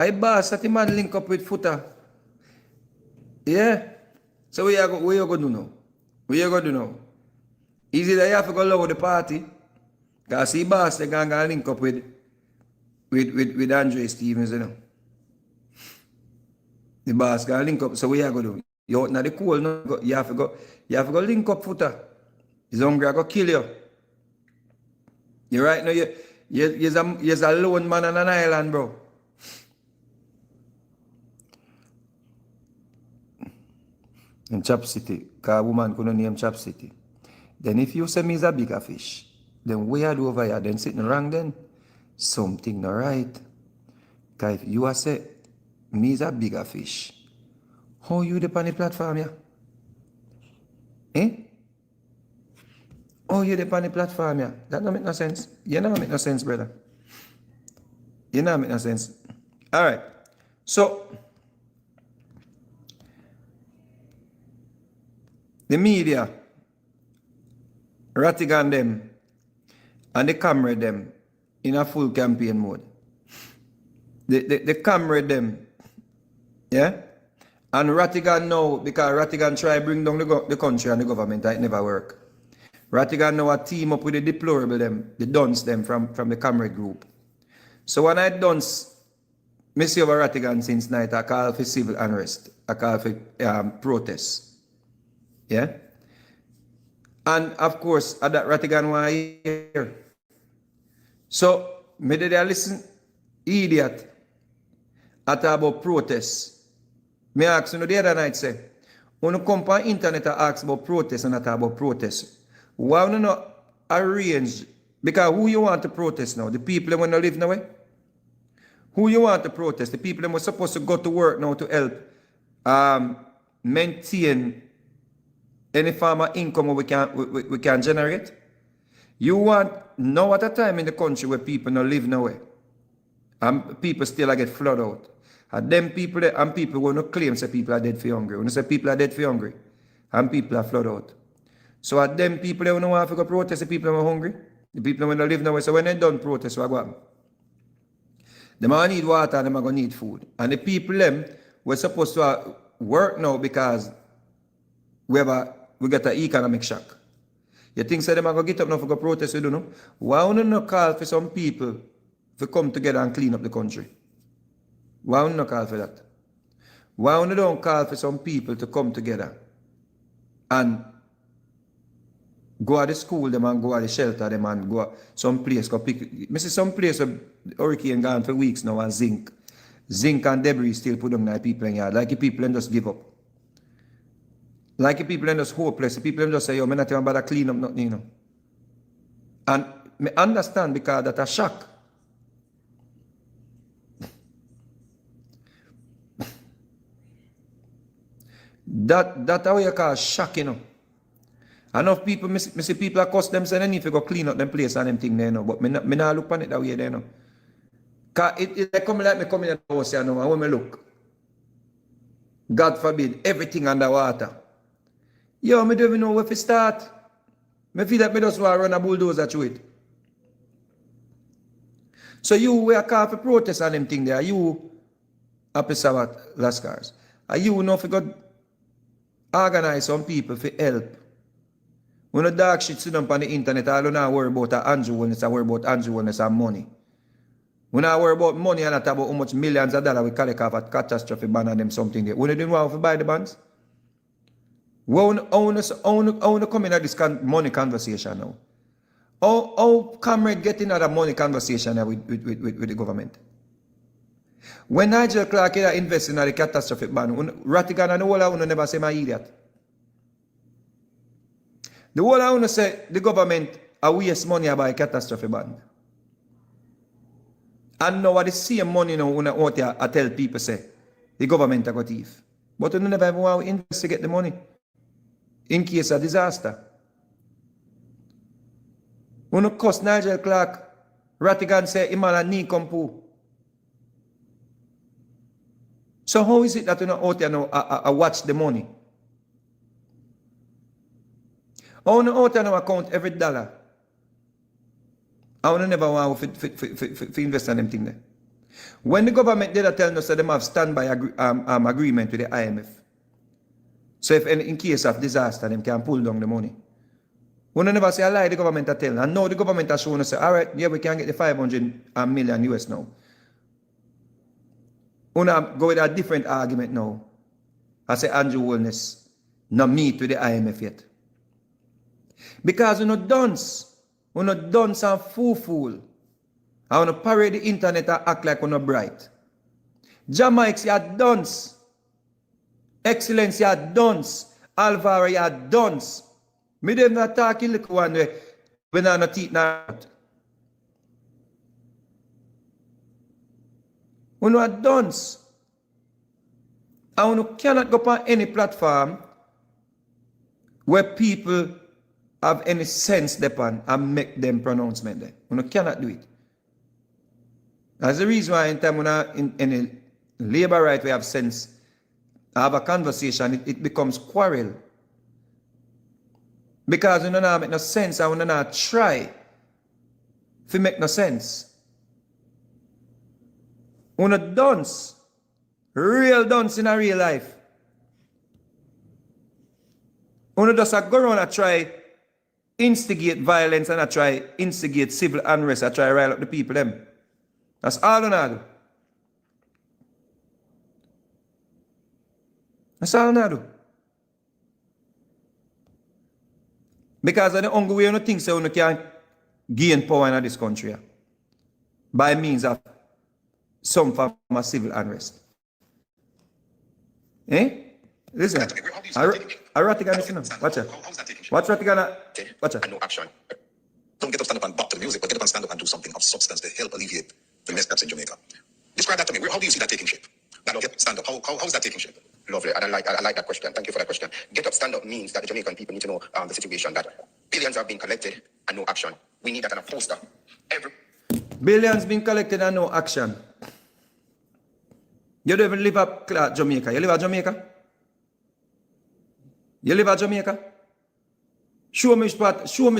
I boss that the man link up with Footer. Yeah. So where you go do now? Where you go do now? Is it that you have to go lower the party? Because see boss they gonna link up with Andre Stevens, you know. The boss gonna link up. So where you go do? You out now the cool no? You have to go link up Footer. He's hungry, I go kill you. You right now, you're a lone man on an island, bro. In Chop City, because a woman couldn't name Chop City. Then if you say me is a bigger fish, then where do over here? Then sitting wrong then? Something not right. Because if you are say me is a bigger fish, how you dep on the platform, yeah? Eh? Oh, you dep on the platform, yeah? That don't make no sense. You don't make no sense, brother. You don't make no sense. All right. So, the media, Rattigan them, and the camera them in a full campaign mode. The camera them, yeah? And Rattigan now, because Rattigan try bring down the country and the government, it never work. Rattigan now a team up with the deplorable them, the dunce them from the camera group. So when I dunce, me see over Rattigan since night, I call for civil unrest, I call for protests. Yeah? And of course, at that Rattigan one here. So, me did I listen, idiot, at about protests. Me ask you the other night, say, when you come on internet and ask about protests and not about protests, why you not arrange? Because who you want to protest now? The people that want to live now? Who you want to protest? The people that were supposed to go to work now to help maintain any form of income we can generate. You want now at a time in the country where people not live nowhere. And people still get flooded out. And them people and people will not claim say people are dead for hungry. When you say people are dead for hungry, and people are flooded out. So at them people that don't want to go protest, the people that are hungry, the people that don't live nowhere. So when they done protest, what happen? They might need water and they might need food. And the people them were supposed to work now because we get an economic shock. You think so they might go get up now for go protest, you don't know? Why don't you call for some people to come together and clean up the country? Why don't you call for that? Why don't you call for some people to come together and go to the school them and go to the shelter them and go some place go pick. I see some place where hurricane gone for weeks now and zinc and debris still put on the people in yard. Like the people and just give up. Like the people and just hopeless. The people and just say, yo, I'm not even bother clean up nothing, you know. And I understand because that's a shock. That's how you call shock, you know. Enough people, me see people accost them saying they need to go clean up them place and them thing there, you know. But me not look on it that way there, you know. Because it come like me come in the house, you know, and when me look, God forbid, everything underwater. Yo, me don't even know where to start. Me feel like me just want to run a bulldozer through it. So you were called for protest and them thing there. You, Happy Sabbath, Lascars. And you know if you got organize some people for help. When the dog shit sit up on the internet, I don't know worry about Andrew when it's a worry about Andrew when it's a money. When I worry about money and not about how much millions of dollars we collect off a catastrophe ban and them something there. When they didn't want to buy the bonds? When I want to come in at this money conversation now. How comrade get in at a money conversation now with the government? When Nigel Clark invested in the catastrophic ban, Rattigan and the whole of never say my idiot. The whole of say the government waste money by catastrophe ban. And now the same money now what I tell people say the government got thief. But you never even want to investigate the money in case of disaster. When you cost Nigel Clark, Rattigan say him and knee come poo. So how is it that you know out there now watch the money? How you out there now account every dollar? I never want to invest in them thing there. When the government did tell us that they have standby agreement with the IMF. So if in case of disaster, they can pull down the money. We never say a lie the government are telling. And now the government has shown us, all right, yeah, we can get the 500 million US now. We go with a different argument now. I say Andrew Holness not meet with the IMF yet. Because we're not dunce. We're not dunce and fool. I want to parade the internet and act like we're not bright. Jamaica, you're dunce. Excellence, you're dunce. Alvaro, you're dunce. Me dem not talk in little one way when I'm not eating out. We're not dunce. And we cannot go on any platform where people have any sense upon and make them pronouncement there. We cannot do it. That's the reason why in time when in any labor right we have sense, have a conversation, it becomes quarrel. Because we don't make no sense and we don't try to make no sense. We not dunce. Real dunce in a real life. We just go around and try instigate violence and I try instigate civil unrest. I try rile up the people them. That's all I do. That's all I do. Because of the only way you don't think so you can gain power in this country by means of some form of civil unrest. Eh? Listen, I Ratigan listen. Watch it. Watch Ratigan. Watch it. And no action. Don't get up, stand up and bop to the music, but get up and stand up and do something of substance to help alleviate the mess that's in Jamaica. Describe that to me. How do you see that taking shape? That get stand up. How's that taking shape? Lovely. And I like that question. Thank you for that question. Get up, stand up means that the Jamaican people need to know the situation that billions are being collected and no action. We need that on a poster. Billions being collected and no action. You don't even live at Jamaica. You live at Jamaica? You live at Jamaica? Show me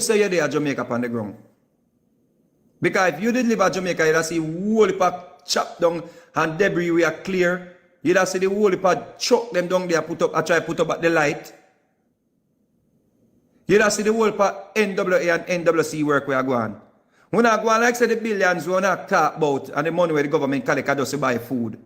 say you're there at Jamaica on the ground. Because if you did live at Jamaica, you'd see whole heap of chopped down and debris we are clear. You'd see the whole heap of chuck them down there, try put up at the light. You'd see the whole heap of NWA and NWC work we are going. When I go on, like say the billions we not talk about and the money where the government collect just to buy food.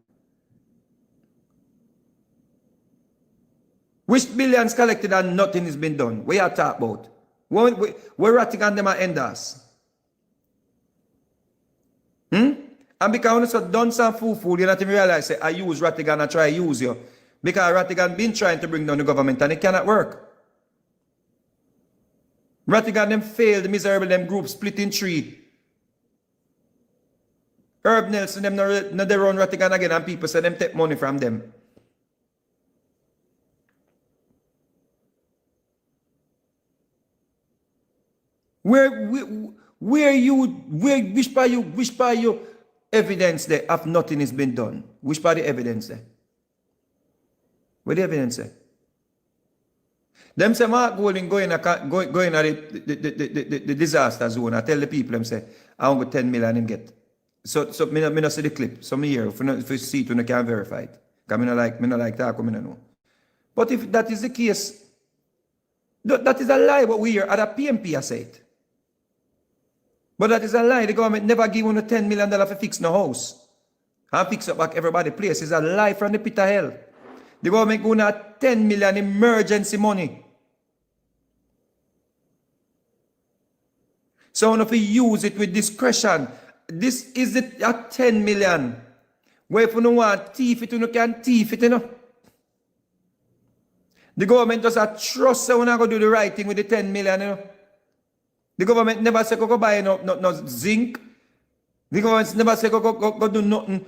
Which billions collected and nothing has been done? We are talking about. We're ratting on them at enders. And because when you done some fool, you not even realize say, I use Rattigan and try to use you. Because Rattigan been trying to bring down the government and it cannot work. Rattigan them failed, miserable them group split in three. Herb Nelson them not they run Rattigan again and people say them take money from them. Which by you evidence there of nothing has been done? Which by the evidence there? Where the evidence there? Them say Mark Golding going at the disaster zone. I tell the people them say I want 10 million him get. So me not see the clip. So me here if you see it you can verify it. Because me not like talk, me no know. But if that is the case, that is a lie what we hear at a PNP I say it. But that is a lie. The government never give you $10 million for fix no house. And fix up back everybody place. It's a lie from the pit of hell. The government going at 10 million emergency money. So if you use it with discretion, this is it at 10 million. Where if you don't want thief it, you can thief it, you know. The government just a trust so we're not going to do the right thing with the 10 million, you know. The government never say go buy no zinc. The government never say go do nothing.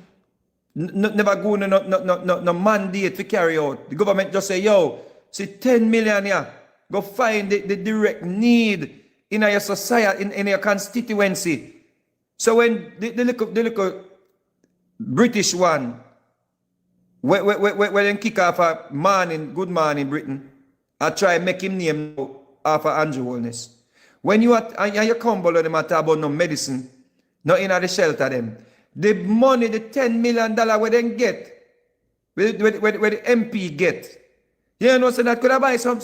Never go no mandate to carry out. The government just say, yo, see 10 million here. Go find the direct need in your society, in your constituency. So when the little British one, when they kick off a good man in Britain, I try make him name after Andrew Holness. When you come below them talk about no medicine, not in the shelter them. the money, the $10 million where they get, where the MP get. You know, so that could have buy some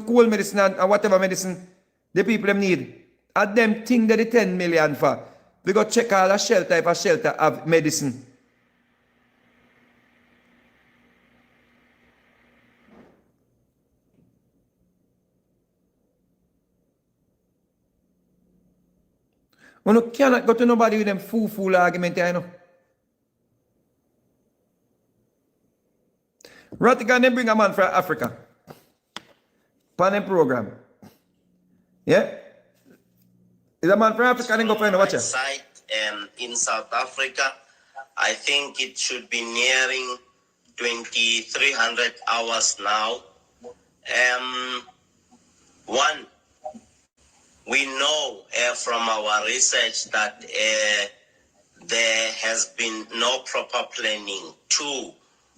cool medicine and whatever medicine the people them need. And them think that the 10 million for. We go check all the shelter if a shelter have medicine. You cannot go to nobody with them fool argument, you know. Ratigan, they bring a man from Africa. Panel program. Yeah? Is a man from Africa, then go find a watcher. Site in South Africa, I think it should be nearing 2,300 hours now. One, we know from our research that there has been no proper planning. Two,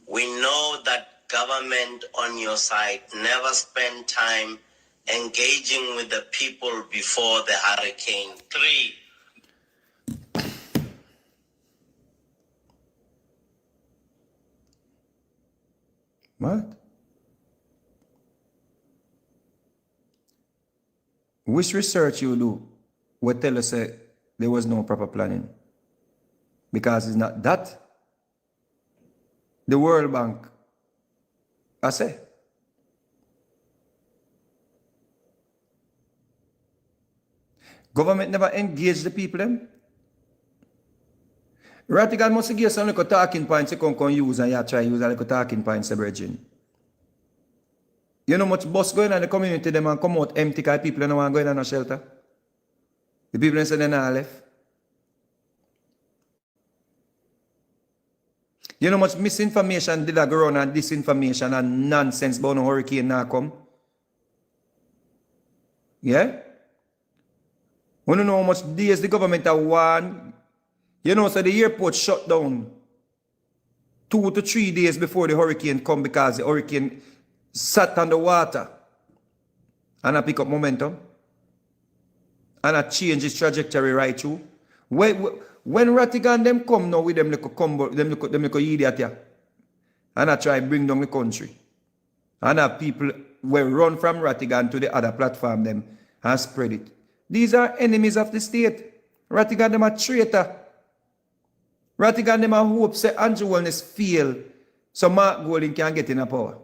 we know that government on your side never spent time engaging with the people before the hurricane. Three, what? Which research you do would tell us there was no proper planning? Because it's not that. The World Bank, I say. Government never engaged the people them. Ratigan must give some little talking points you can use and you try to use a little talking points, brethren. You know much bus going on in the community them and come out empty because people don't want to go in a shelter. The people say they're not left. You know much misinformation did go around and disinformation and nonsense about no hurricane now come. Yeah? You know how much days the government have won. You know, so the airport shut down 2 to 3 days before the hurricane come because the hurricane sat on the water and I pick up momentum and I change its trajectory right through. When Ratigan them come now with them little idiot here, and I try bring down the country, and have people will run from Ratigan to the other platform them and spread it. These are enemies of the state. Ratigan them a traitor. Ratigan them a hope say Andrew Wellness fail so Mark Golding can get in a power.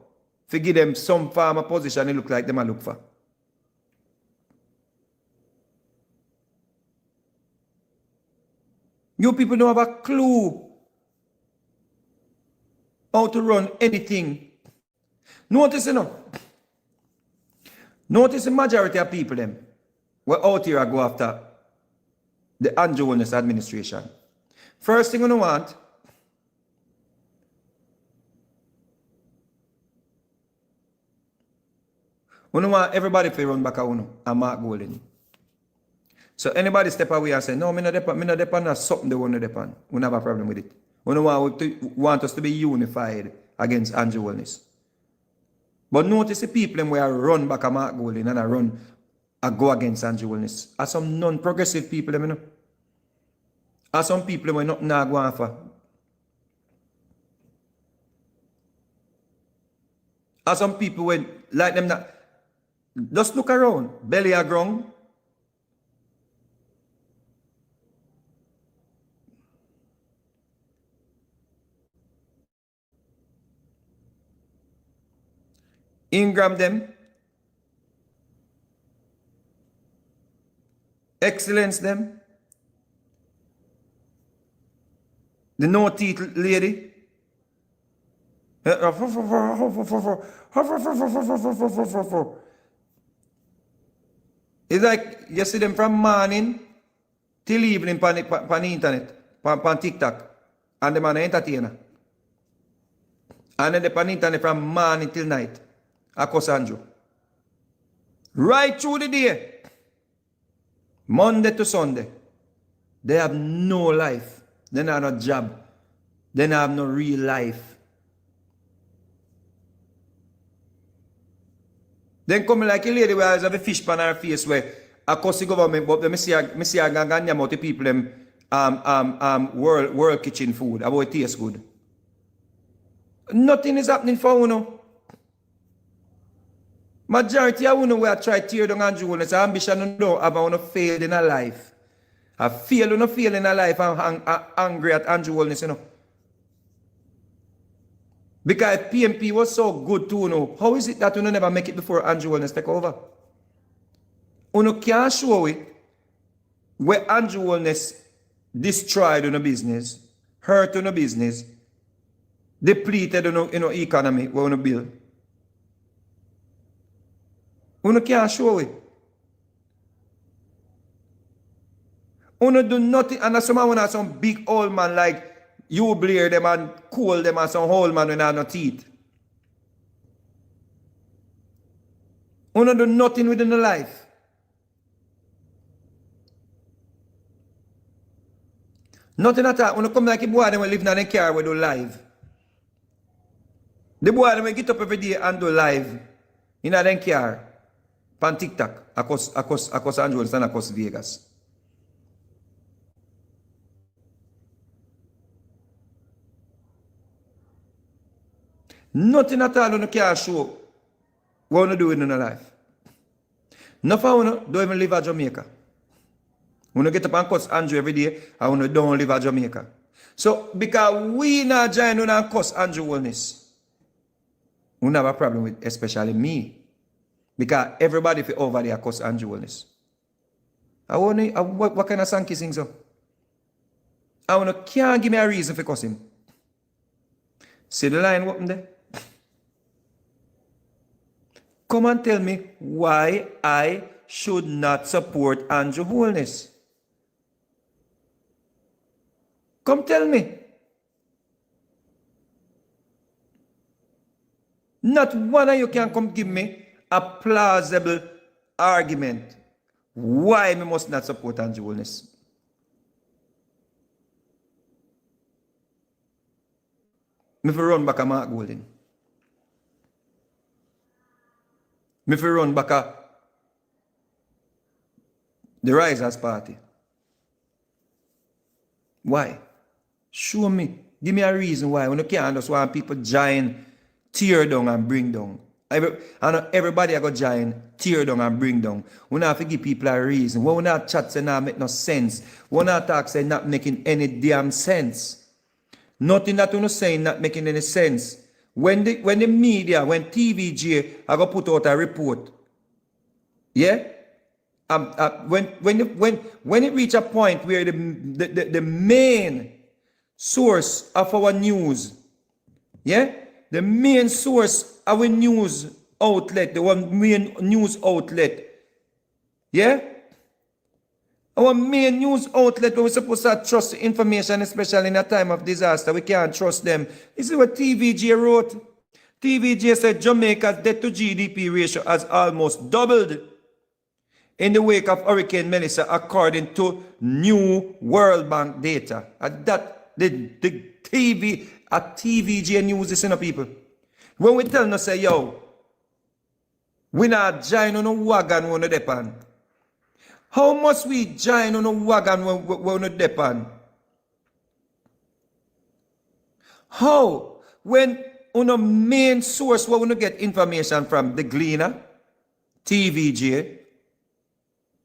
To give them some form of position it look like them a look for. You people don't have a clue how to run anything. Notice, you know. Notice the majority of people them were out here go after the Andrew Wellness administration. First thing you want, everybody to run back a uno and Mark Golding. So anybody step away and say, no, me not depend on something they want to depend. We don't have a problem with it. We don't want us to be unified against Andrew Wellness. But notice the people them where run back a Mark Golding and go against Andrew Wellness. Are some non-progressive people them, you know. Are some people them not going for. Are some people when like them not just look around, belly are ground. Ingram them, excellence them, the no teeth lady. It's like you see them from morning till evening on the internet, on TikTok, and them are an entertainer. And then they on the internet from morning till night. Andrew. Right through the day, Monday to Sunday, they have no life. They don't have no job. They don't have no real life. Then come like a lady where has a fish pan her face where I cuss the government, but me see a gang out the people them world kitchen food, about it tastes good. Nothing is happening for Uno. Majority of Uno will try to tear down Andrew Holness. Ambition don't have Uno failed in a life. I feel Uno fail in a life and angry at Andrew Holness, you know. Because if PNP was so good to Uno, how is it that Uno never make it before Andrew Holness take over? Uno can't show it where Andrew Holness destroyed Uno business, hurt Uno business, depleted Uno economy where Uno build. Uno can't show it. Uno do nothing, and someone has some big old man like you Blair them and cool them and some old man with no teeth. Uno do nothing within the life. Nothing at all. Uno come like a boy them will live in a car we do live. The boy them will get up every day and do live in a car. Pan TikTok across Andrews and across Vegas. Nothing at all on the car show what you do in your life. Nothing you don't even live at Jamaica. When you get up and cuss Andrew every day, and you don't live at Jamaica. So, because we not join you and cuss Andrew Holness, we have a problem with, especially me. Because everybody fi over there cuss Andrew Holness. What kind of song kissing so? I want to can't give me a reason for cuss him. See the line open there? Come and tell me why I should not support Andrew Holness. Come tell me. Not one of you can come give me a plausible argument why we must not support Andrew Holness. Me fi run back a Mark Golden. Me fi run back a the Risers Party. Why? Show me. Give me a reason why. When you can't just want people join, tear down and bring down. Everybody I go join, tear down and bring down. We not have to give people a reason. We not chat say not make no sense. We not talk say not making any damn sense. Nothing that you saying not making any sense. When the media, when TVJ I go put out a report, yeah? When it reach a point where the main source of our news, yeah? The main source of our news outlet, the one main news outlet, yeah? Our main news outlet where we're supposed to trust the information, especially in a time of disaster, we can't trust them. This is what TVJ wrote. TVJ said Jamaica's debt to GDP ratio has almost doubled in the wake of Hurricane Melissa, according to new World Bank data. And that the TVJ news is in the people. When we tell them, say, yo, we not join on a wagon when we depend. How must we join on a wagon when we depend? How? When on a main source where we get information from, the Gleaner, TVJ,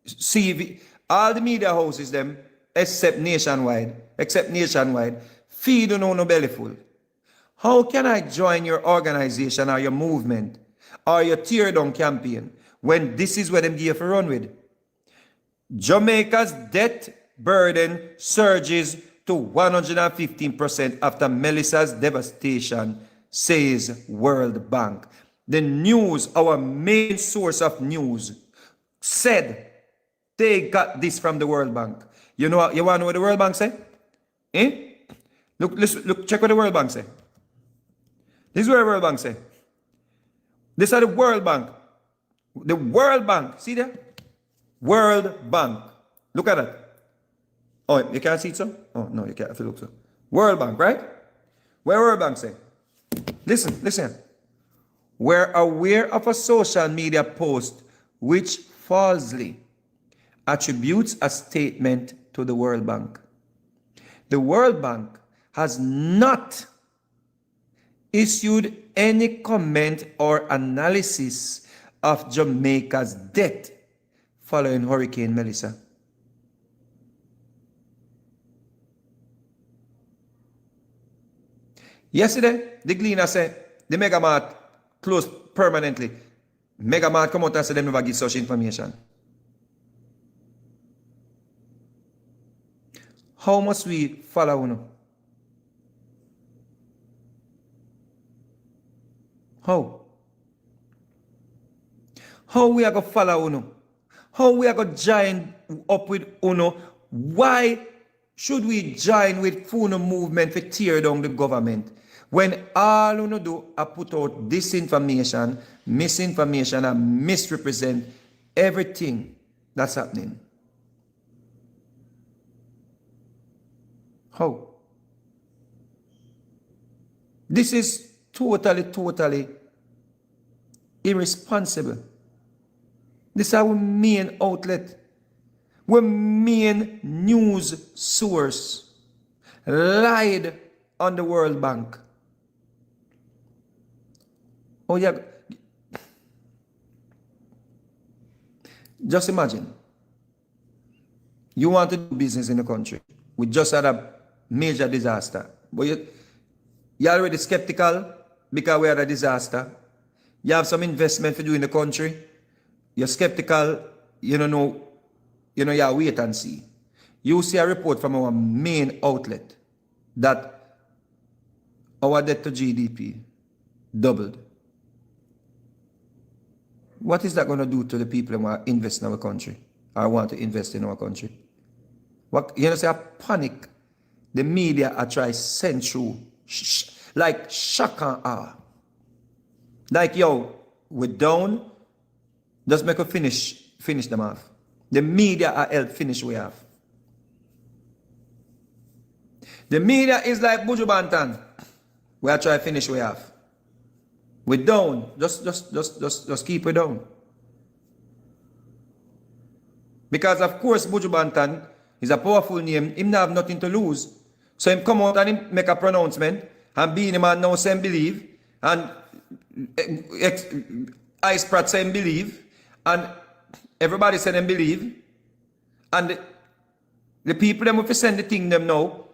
CV, all the media houses them, except nationwide, feed on no belly full. How can I join your organization or your movement or your tear down campaign when this is what them give for run with? Jamaica's debt burden surges to 115% after Melissa's devastation, says World Bank. The news, our main source of news, said they got this from the World Bank. You want to know what the World Bank say? Eh? Look, check what the World Bank say. This is what the World Bank say. This is the World Bank. The World Bank. See there? World Bank. Look at that. Oh, you can't see it, so? Oh, no, you can't. If you look so. World Bank, right? What World Bank say? Listen. We're aware of a social media post which falsely attributes a statement to the World Bank. The World Bank has not issued any comment or analysis of Jamaica's debt following Hurricane Melissa. Yesterday, the Gleaner said the Mega Mart closed permanently. Mega Mart come out and say them never give such information. How must we follow uno? How? How we are going to follow uno? How we are going to join up with uno? Why should we join with Funo movement to tear down the government? When all uno do are put out disinformation, misinformation, and misrepresent everything that's happening. How? This is totally irresponsible. This is our main outlet. Our main news source lied on the World Bank. Oh yeah. Just imagine. You want to do business in the country. We just had a major disaster. But you're already skeptical because we had a disaster. You have some investment to do in the country. You're skeptical. You don't know. You wait and see. You see a report from our main outlet that our debt to GDP doubled. What is that going to do to the people who want to invest in our country or want to invest in our country? What, say a panic. The media are trying to send through like shock and awe. Like, yo, we're down. Just make a finish them off. The media are help finish we have. The media is like Buju Banton. We are trying to finish we have. We're down. Just keep it down. Because of course Buju Banton is a powerful name. Him not have nothing to lose. So him come out and him make a pronouncement and being him and now say him believe and Ice Pratt say him believe and everybody say them believe and the people them if send the thing them now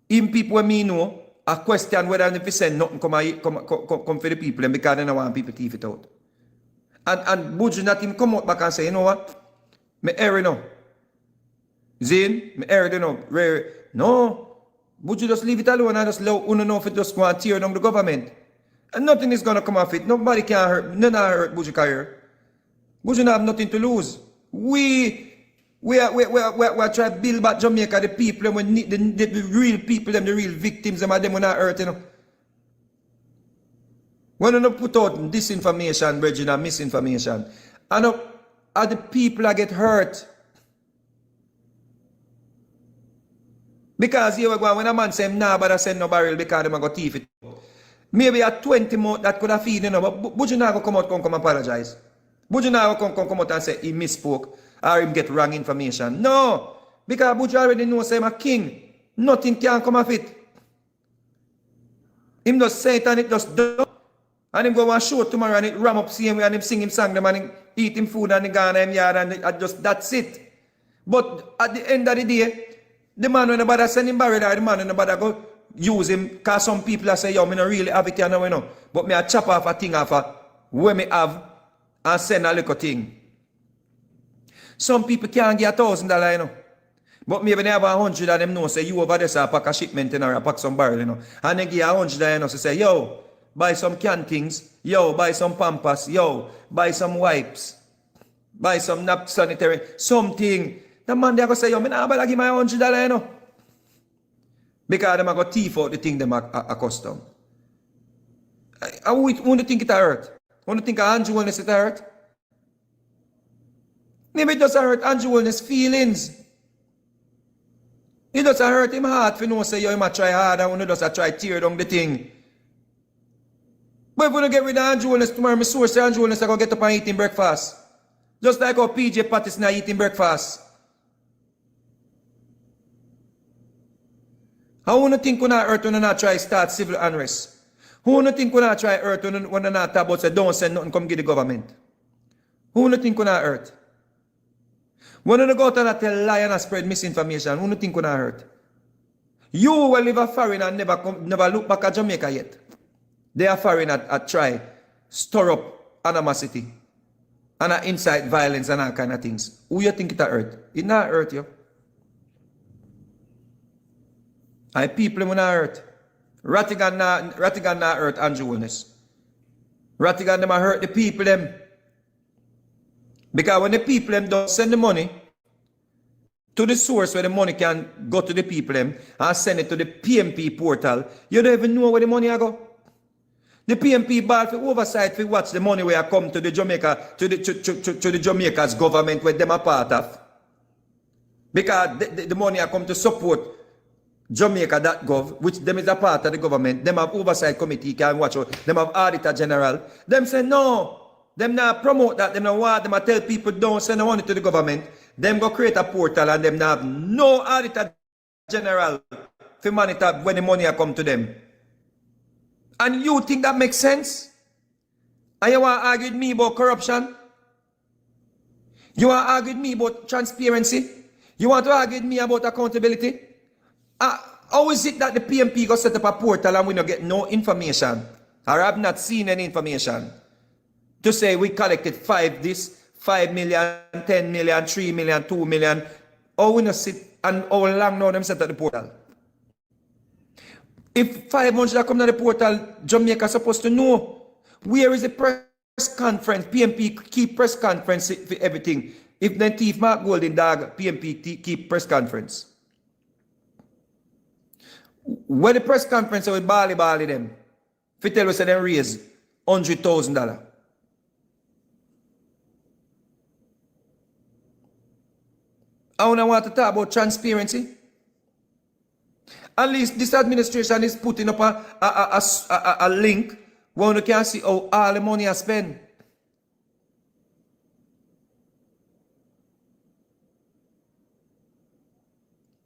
even people when me know a question whether if send nothing come for the people them because they don't want people to keep it out. And Buju not him come out back and say, you know what? Me error now. Zane, me error now. No. Buju just leave it alone and just allow uno know if it just want to tear down the government. And nothing is gonna come off it. Nobody can hurt, none hurt Buju career. Buju not have nothing to lose. We are trying to build back Jamaica, the people, them, the real people, them, the real victims, them will not hurt, you know. When you put out disinformation, bridging and misinformation, and the people that get hurt. Because here we go, when a man say, nah, but I send no barrel because them are going to thief it. Maybe a 20 more that could have feed, you know, but Buju not come out, come apologize. Buju not come out and say he misspoke or him get wrong information. No, because Buju already knows I'm a king. Nothing can come of it. Him just say it and it just done. And him go and show tomorrow and it ram up same way and him sing him song them and him eat him food and he gone him yard and just that's it. But at the end of the day, the man when nobody send him barrel or the man when nobody go use him because some people are say, yo, me not really have it here now, you know. But me a chop off a thing off a where me have and send a little thing. Some people can't get $1,000, you know. But maybe they have 100 of them know, say you over there say a pack a shipment in or a pack some barrel, you know. And they give 100, you know, so say, yo, buy some canned things, yo, buy some Pampers, yo, buy some wipes, buy some nap sanitary, something. The man they go say, yo, me not better give my $100, you know. Because them are going to thief out the thing them are custom. I wouldn't think it hurt. I wouldn't think Andrew Wellness it hurt. Maybe it doesn't hurt Andrew Wellness' feelings. It doesn't hurt him heart for no say, yo, he might try hard and when does try tear down the thing. But if we don't get rid of Andrew Wellness tomorrow, my source say Andrew Wellness are going to get up and eat him breakfast. Just like how PJ Patterson are eating breakfast. How would you think when I earth when I try start civil unrest? Who would you think when I try earth when I talk about say don't send nothing come give the government? Who would you think when I earth? When you go out and tell lie and spread misinformation, who would you think when I earth? You will live a foreign and never look back at Jamaica yet. They are foreign at try stir up animosity and incite violence and all kind of things. Who you think it hurt? It not hurt you. I people when I hurt. Rattigan not hurt Andrew Wilness. Rattigan them hurt the people them. Because when the people them don't send the money to the source where the money can go to the people them and send it to the PNP portal, you don't even know where the money go. The PNP ball for oversight for watch the money where I come to the Jamaica to the Jamaica's government where them are part of. Because the money I come to support Jamaica.gov, which them is a part of the government. Them have oversight committee can watch out. Them have auditor general. Them say no. Them not promote that. Them not want. Them tell people don't send the money to the government. Them go create a portal and them not have no auditor general for monitor when the money come to them. And you think that makes sense? And you want to argue with me about corruption? You want to argue with me about transparency? You want to argue with me about accountability? How is it that the PNP go set up a portal and we don't get no information? Or have not seen any information? To say we collected 5 million, 10 million, 3 million, 2 million. Or we not sit and how long now them set up the portal? If 500 come to the portal, Jamaica supposed to know. Where is the press conference? PNP keep press conference for everything. If the thief Mark Golden Dog, PNP keep press conference. Where the press conference with Bali them, if you tell us that they raise $100,000. I want to talk about transparency. At least this administration is putting up a link where you can see how all the money is spent.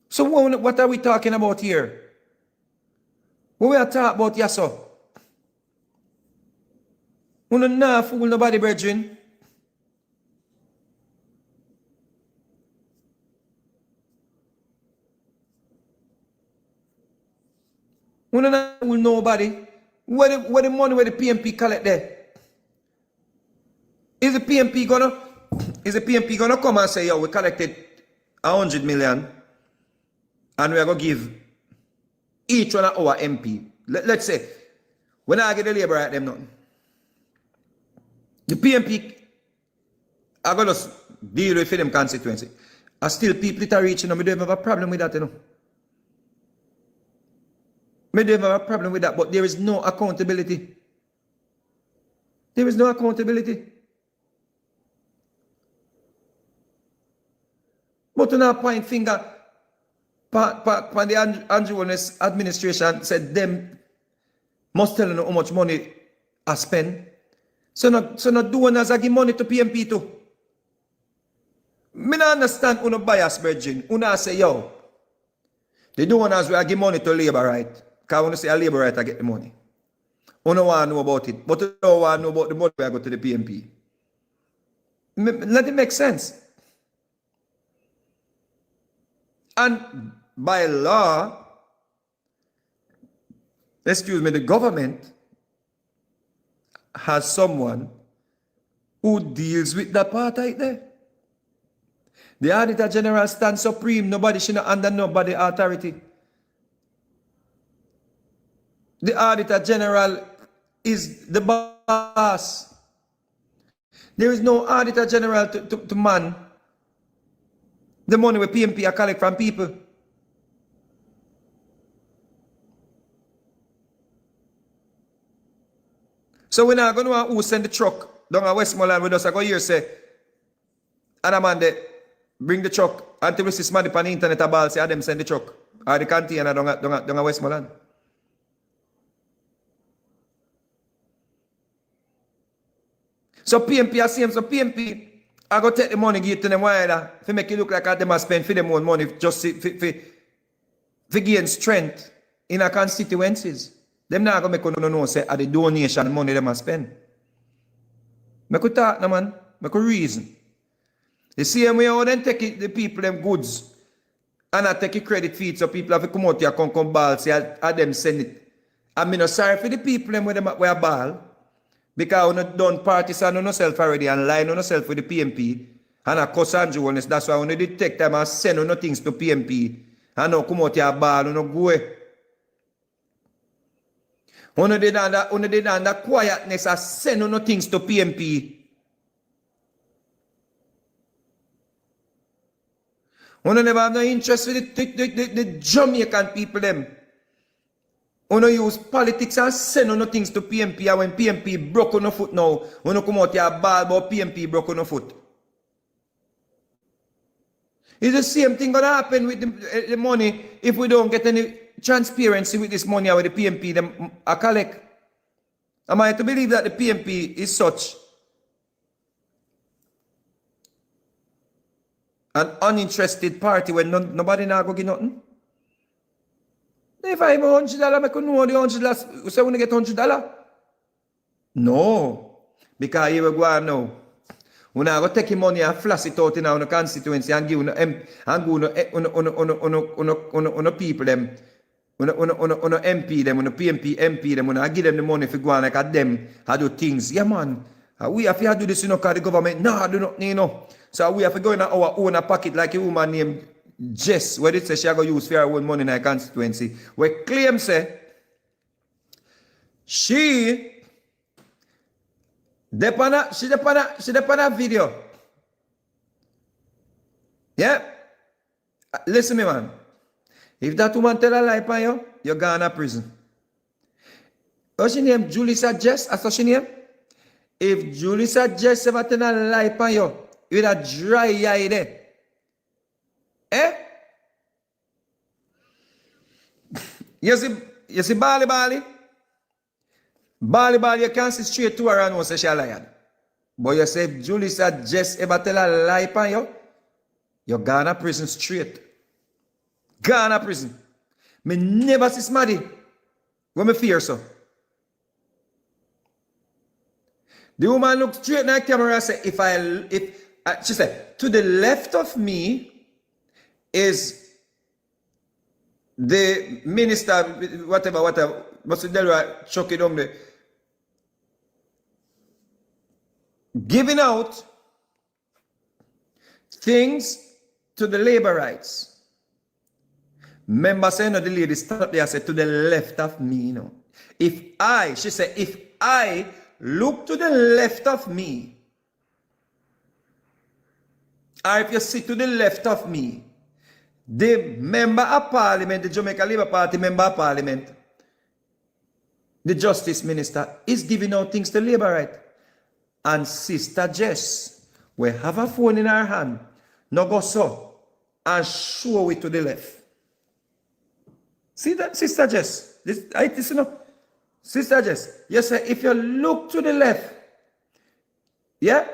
So what are we talking about here? What we are talking about, yes, sir? We don't know fool nobody, brethren. We don't know fool nobody. Where the money where the PNP collect there? Is the PNP gonna come and say, yo, we collected 100 million and we are gonna give each one of our MP. Let's say, when I get the labor at them nothing. The PNP are going to deal with them constituency. And still people that are reaching them, we don't have a problem with that, you know. We don't have a problem with that, but there is no accountability. There is no accountability. But to now point finger, the Andrew Wilness administration said them must tell them how much money I spend. So not doing as I give money to PNP too. Me not understand who no bias, virgin. Who not say, yo, they do one as we give money to labor right. Because when you say a labor right, I get the money. Who no want to know about it. But you don't want to know about the money I go to the PNP. Let it make sense. And by law, excuse me, the government has someone who deals with that part right there. The Auditor General stands supreme. Nobody should not under nobody authority. The Auditor General is the boss. There is no Auditor General to man the money we PNP are collect from people. So we're not going to know who send the truck down at Westmoreland with us. I go here say, and a man they bring the truck until we see somebody on the internet about say, them send the truck. Or the container down at Westmoreland. So PNP are same. So PNP I go take the money, give it to them wider, to make it look like them are spend for them own money, just for to gain strength in our constituencies. Them not going to make you know say at the donation money them a spend. Make you talk, no man. Make you reason. The same way how then take it, the people them goods and I take it credit for it so people have to come out here come ball say I them send it. I mean no sorry for the people them where them where ball because we done partisan on yourself already and line on yourself with the PNP and a cuss and Jones. That's why when they take time and send on things to PNP and now come out here ball and no go away. When they done that quietness and send on things to PNP. When never have no interest with the Jamaican people them. When use politics and send on things to PNP and when PNP broke on the foot now, when you come out here ball about PNP broke on the foot. It's the same thing gonna happen with the money if we don't get any transparency with this money with the PNP them a collect. Am I to believe that the PNP is such an uninterested party when nobody now go get nothing? If I have $100, I can know the $100. So when I get $100? No. Because here we go on now. When I go take your money and flash it out in our constituency and give on people them, on MP them, on PNP MP them, when I give them the money for go on like at them, I do things. Yeah man, we have to do this, you know, because the government, no, I do not, you know. So we have to go in our own pocket like a woman named Jess, where it says she go use for her own money in her constituency. Where claim say she depend on a video. Yeah? Listen me man. If that woman tell a lie upon you, you're gone to prison. What's your name? Julissa Jess? That's what she name? If Julissa Jess ever tell a lie upon you, you'd a dry eye there. Eh? You see Bali? Bali, you can't see straight to her and know say she a liar. But you say if Julissa Jess ever tell a lie upon you, you're gone to prison straight. Gone to prison. Me never see smaddy when me fear so. The woman looked straight in the camera and said, she said, to the left of me is the minister, whatever, what's the Delaware, chuck it on there, giving out things to the labor rights. Remember saying the lady stopped there and said, to the left of me, you know. She said, if I look to the left of me, or if you sit to the left of me, the member of parliament, the Jamaica Labour Party member of parliament, the justice minister, is giving out things to labor right. And Sister Jess will have a phone in her hand, now go so, and show it to the left. See that, Sister Jess? This, you know, Sister Jess, you say if you look to the left, yeah,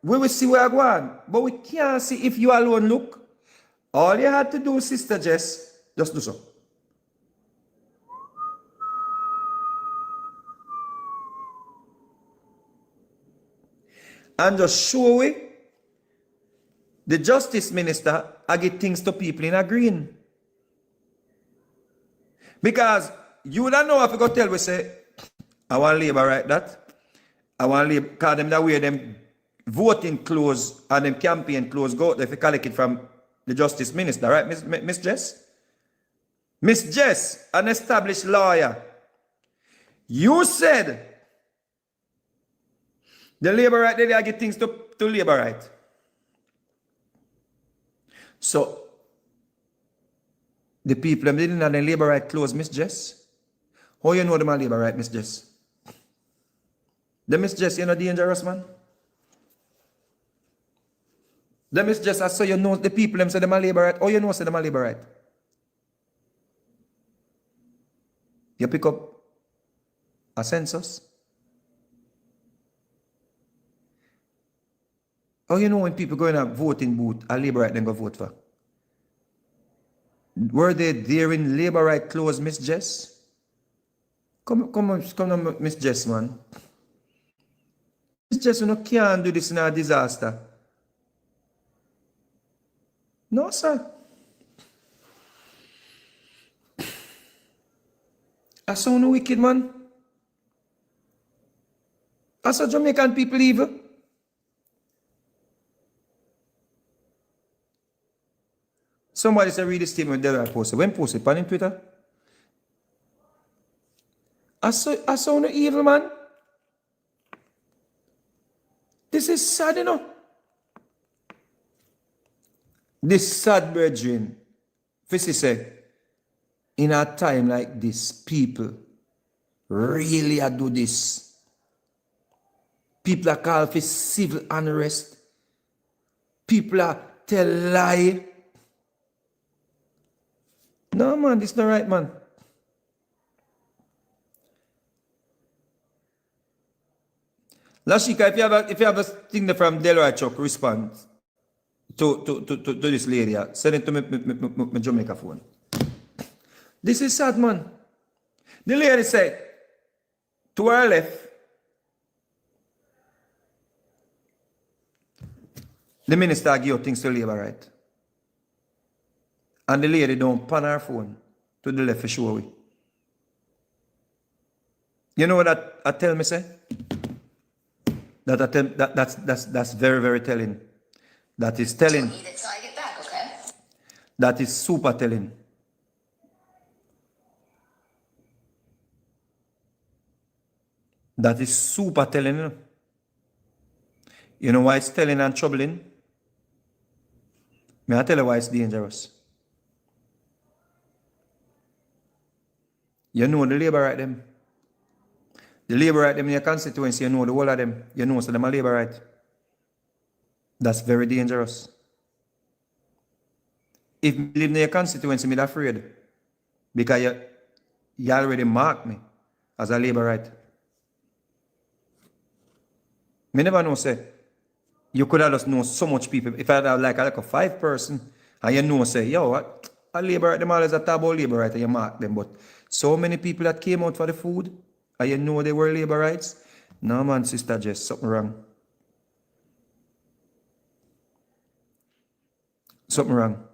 we will see where I go on. But we can't see if you alone look. All you had to do, Sister Jess, just do so. And just show it. The justice minister, I get things to people in a green. Because you don't know if you go tell we say, I want labor right that. I want labor, because them that way them voting clothes and them campaign clothes go out there if you collect it from the justice minister, right, Miss Jess? Miss Jess, an established lawyer. You said the labor right there, they get things to labor right. So the people them didn't have the labor right clothes, Miss Jess. How you know them are labor right, Miss Jess? The Miss Jess, you're not dangerous, man. The Miss Jess, I saw you know the people them say them are labor right. How you know say them are labor right? You pick up a census. How you know when people go in a voting booth, a labor right then go vote for? Were they there in labor right clothes, Miss Jess? Come on, Miss Jess, man. Miss Jess, you can't do this in a disaster. No, sir. I saw no wicked, man. I saw Jamaican people evil. Somebody said read the statement that I posted. When posted? On Twitter? I saw no evil, man. This is sad, you know. This sad, brethren. Fissy say, in a time like this, people really are do this. People are called for civil unrest. People are tell lie. No, man, this not right, man. Lashika, if you have a thing from Delroy Chuck, respond to this lady. Send it to my Jamaica phone. This is sad, man. The lady said, to her left, the minister give things to labor right. And the lady don't pan her phone to the left for sure. You know what I tell me, say? That's very, very telling. That is telling. Until I get back, okay? That is super telling. That is super telling. You know why it's telling and troubling? May I tell you why it's dangerous? You know the labor right them. The labor right them in your constituency, you know the whole of them. You know so them are labor right. That's very dangerous. If you live in your constituency, I'm afraid. Because you already marked me as a labor right. Me never know, say, you could have just know so much people. If I had like a 5 person, and you know, say, yo, what? A labor right, them always a talk about labor right, and you mark them. But so many people that came out for the food, and you know they were labor rights. No, man, Sister Jess, something wrong. Something wrong.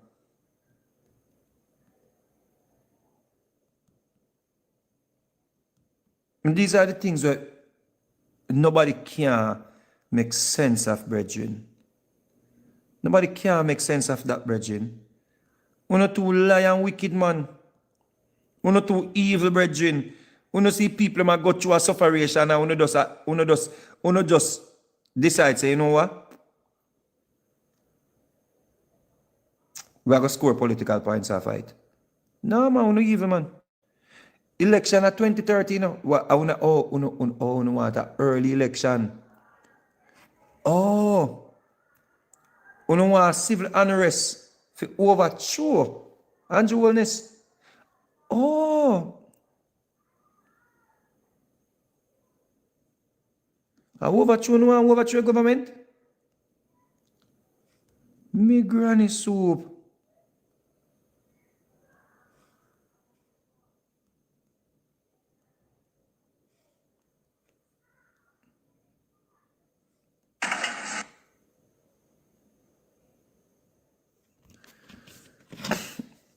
And these are the things that nobody can make sense of, brethren. Nobody can make sense of that, brethren. We're not too lie and wicked, man. We're not too evil, brethren. We don't see people that go through a sufferation and we just decide, say, you know what? We are going to score political points or fight. No, man, we're not evil, man. Election at 2013, I want an early election. Oh, we don't want civil unrest for overthrow Andrew Wellness. Oh, I overthrow government. Me granny soup.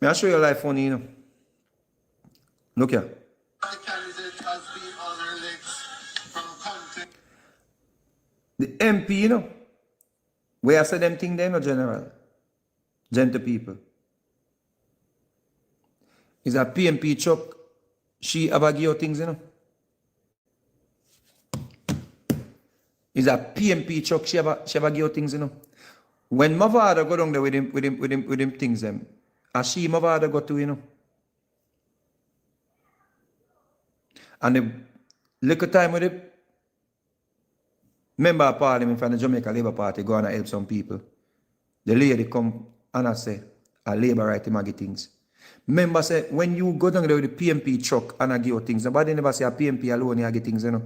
May I show you a live phone, you know? Look here. The candidate has been on her legs from content. The MP, you know? Where I said them thing there, no general. Gentle people. Is a PNP truck. She ever give you things, you know? Is a PNP truck. She ever give you things, you know? When my father go down there with him things, them. And she, my father, go to, you know. And the little time with the member of parliament from the Jamaica Labour Party go and help some people. The lady come and I say, a labor right him and get things. Member say, when you go down there with the PNP truck and I give you things, nobody never say a PNP alone you get things, you know.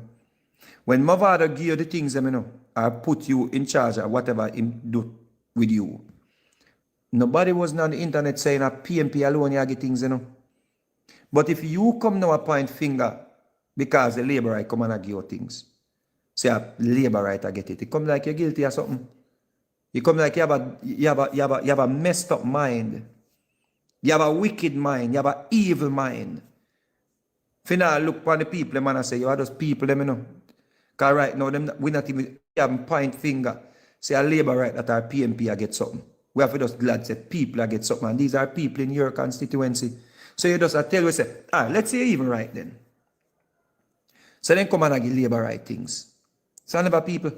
When my father give you the things, you know, I put you in charge of whatever him do with you. Nobody wasn't on the internet saying that PNP alone you get things, you know. But if you come now and point finger because the labor right come and give you things, say a labor right I get it. It come like you're guilty or something. You come like you have a messed up mind. You have a wicked mind. You have an evil mind. If you now look upon the people, man, I say, you are those people, them, you know. Because right now, we not even have point finger. Say a labor right that our PNP I get something. We have to just glad say people I get something. And these are people in your constituency. So you just tell you, say, let's say you even right then. So then come and I give labor right things. So never people.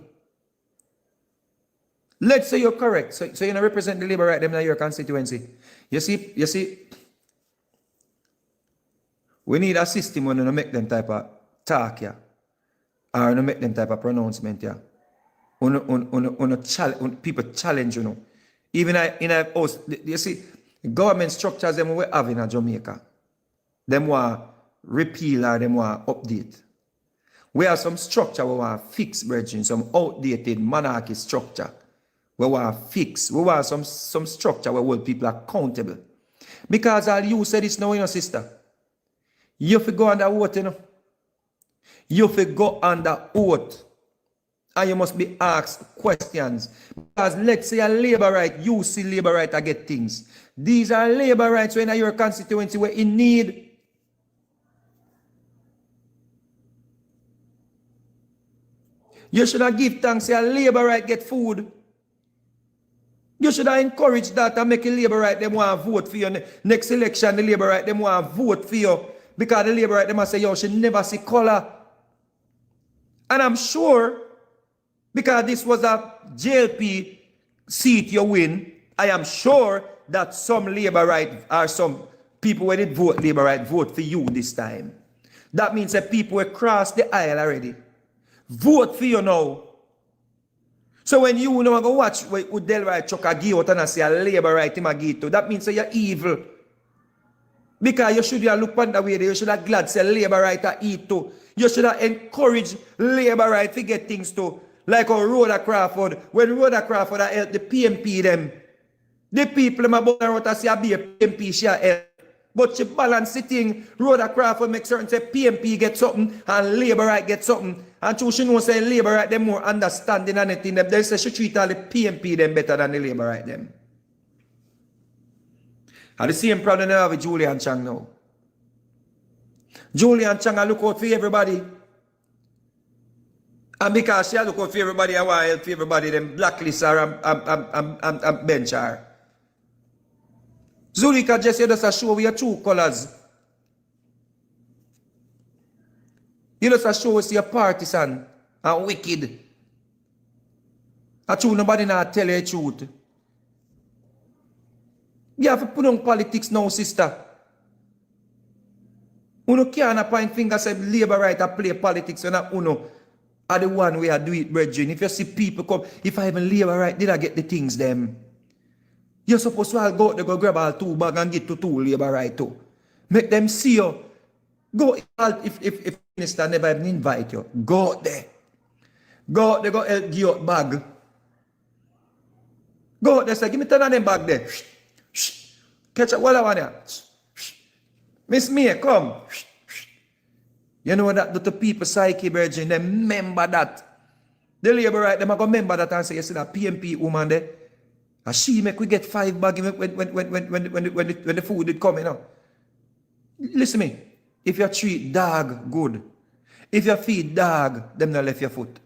Let's say you're correct. So you don't represent the labor right them in your constituency. You see, we need a system when you make them type of talk, yeah. Or you make them type of pronouncement, yeah. People challenge, you know. Even in a house, you see, government structures them we have in Jamaica. Them want repeal or them want update. We have some structure we want fix, brethren, some outdated monarchy structure. We want fix. We want some structure where hold people accountable. Because all you say this now, you know, sister. You have to go under oath, you know. You have to go under oath. And you must be asked questions. Because let's say a labor right, you see labor right, I get things. These are labor rights when your constituency were in need. You should have give thanks to a labor right get food. You should have encouraged that and make a labor right them want to vote for you. Next election, the labor right them want to vote for you. Because the labor right them say, you should never see color. And I'm sure, because this was a JLP seat you win, I am sure that some labor right or some people who did vote labor right vote for you this time. That means that people will cross the aisle already. Vote for you now. So when you know go watch with Delroy Chuck give out and I say a labor right him give to, that means that you're evil. Because you should have looked on the way there, you should have glad say labor right to eat too. You should have encouraged labor right to get things too. Like how Rhoda Crawford, when Rhoda Crawford helped the PNP them, the people them about her say be a PNP she help. But she balance the thing. Rhoda Crawford make certain say PNP get something and labor right get something. And so she knows say labor right them more understanding and anything. They say she treat all the PNP them better than the labor right them. And the same problem they have with Julian Chang now. Julian Chang I look out for everybody. And because she look out for everybody, I want to help everybody, them blacklist her and bench her. Zulika just said us show we your true colors. You just show us your partisan and wicked. I true nobody not tell you the truth. You have to put on politics now, sister. Uno can't point fingers say labor right to play politics when uno are the one we are do it, brethren. If you see people come, if I even labor right, did I get the things them? You're supposed to all go out there, go grab all 2 bags and get to 2 labor right too. Make them see you. Go if minister never even invite you. Go out there. Go out there, go help give out bag. Go out there, say, give me 10 of them bag there. Catch up, what I want here. Miss May, come. You know that the people psyche, brethren, they remember that. The labor right, they are going to remember that and say, you see that PNP woman there? And she make we get 5 bags when the food did come, you know. Listen to me. If you treat dog good, if you feed dog, them not left your foot.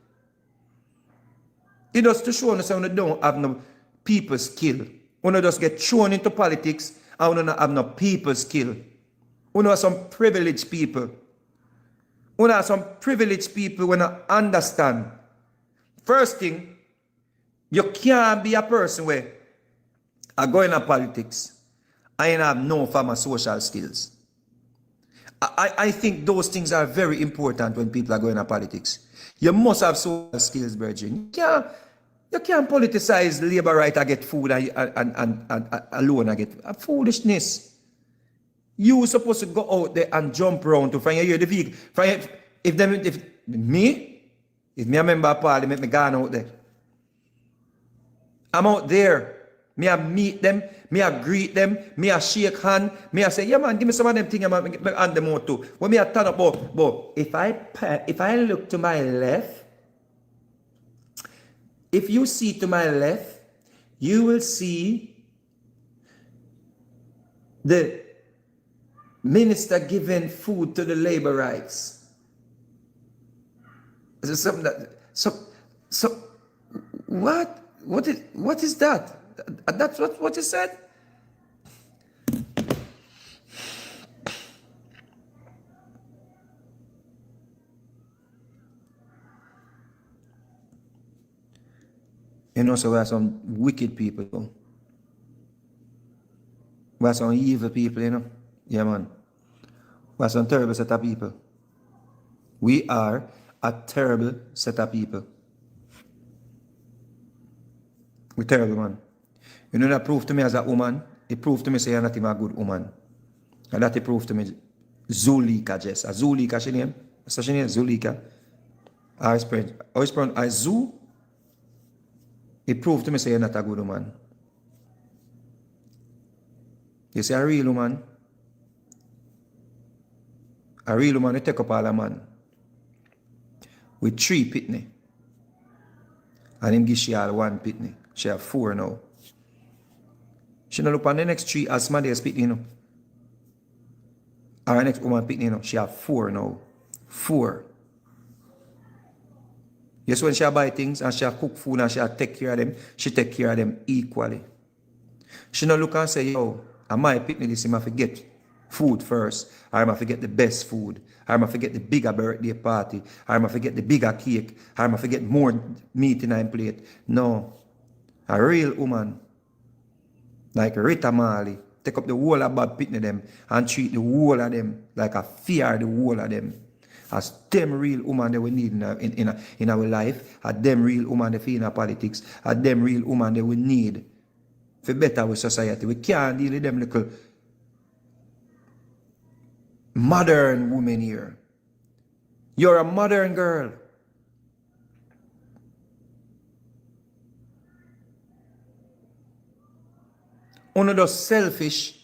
It does to show us that we don't have no people skill. We don't just get thrown into politics and we don't have no people skill. We know some privileged people. We know some privileged people when I understand. First thing, you can't be a person where I go into politics and have no form of social skills. I think those things are very important when people are going into politics. You must have social skills, brethren. You can't politicize labor right and get food and alone and get foolishness. You supposed to go out there and jump around to find the vehicle. If me a member of parliament, me gone out there. I'm out there Me I meet them, me I greet them, me I shake hand, me I say, yeah man, give me some of them things, man, me hand them out too. When me I turn up, but if I look to my left, if you see to my left, you will see the minister giving food to the labor rights. Is it something that so what is that? That's what he said? You know, so we are some wicked people. We are some evil people, you know. Yeah, man. We are some terrible set of people. We are a terrible set of people. We're terrible, man. You know that proved to me as a woman? It proved to me say you're not even a good woman. And that it proved to me Zulika, Jess. A Zulika, she name? What's she name? Zulika. I spent I Zoo. It proved to me say you're not a good woman. You see, a real woman, you take up all a man with 3 pitney. And him give she all 1 pitney. She have 4 now. She not look on the next 3 as somebody else pitney, you know. Or the next woman pitney, you know. She have 4 now. 4. Yes, when she buy things and she cook food and she take care of them, she take care of them equally. She not look and say, yo, I might pitney this, I forget food first, or I forget the best food, or I forget the bigger birthday party, or I forget the bigger cake, or I forget more meat in my plate. No. A real woman, like Rita Marley, take up the whole of bad pitney them and treat the whole of them like a fear the whole of them. As them real woman that we need in our life, as them real woman that feel in our politics, as them real woman that we need for better with society. We can't deal with them little modern women here. You're a modern girl. Uno just selfish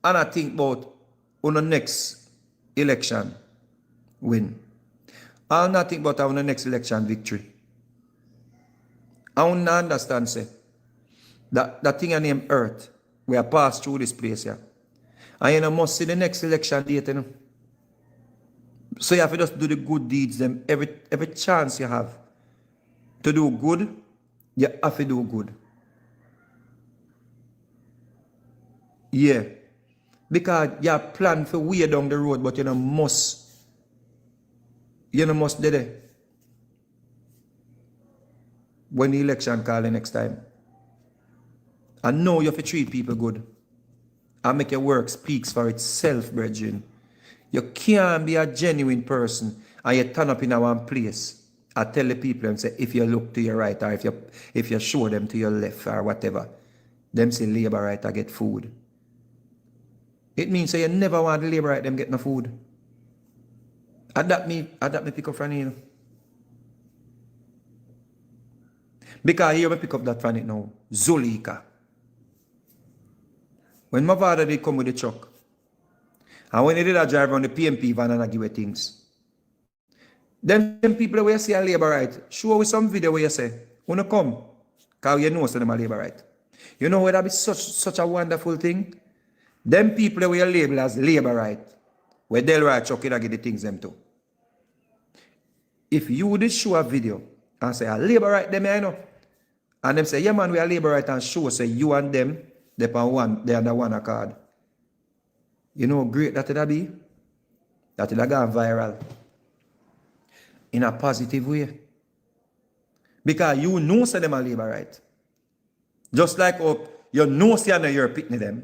and I think about on the next election win. I'll not think about on the next election victory. I don't understand say that thing I name earth we are passed through this place here. And you know must see the next election date, you know. So you have to just do the good deeds them every chance you have to do good, you have to do good. Yeah. Because you plan for way down the road, but you know must do it when the election call the next time. And know you have to treat people good. And make your work speaks for itself, brethren. You can't be a genuine person and you turn up in a one place. I tell the people and say, if you look to your right or if you show them to your left or whatever, them say labor right or get food. It means so you never want the labor right them get no food. Adapt me pick up from you. Because here we pick up that from it now. Zulika. When my father did come with the truck, and when he did a drive on the PNP van and I give it things, them people where you see a labor right, show with some video where you say, wanna come, because you know so them a labor right. You know where that be such a wonderful thing? Them people where you label as labor right, where they'll write truck and get the things them too. If you would show a video and say, a labor right them, you know, and them say, yeah man, we are labor right and show, say you and them, they're under one accord. You know how great that it'll be? That it'll go viral. In a positive way. Because you know say them a labor right. Just like you know say you're pitney them,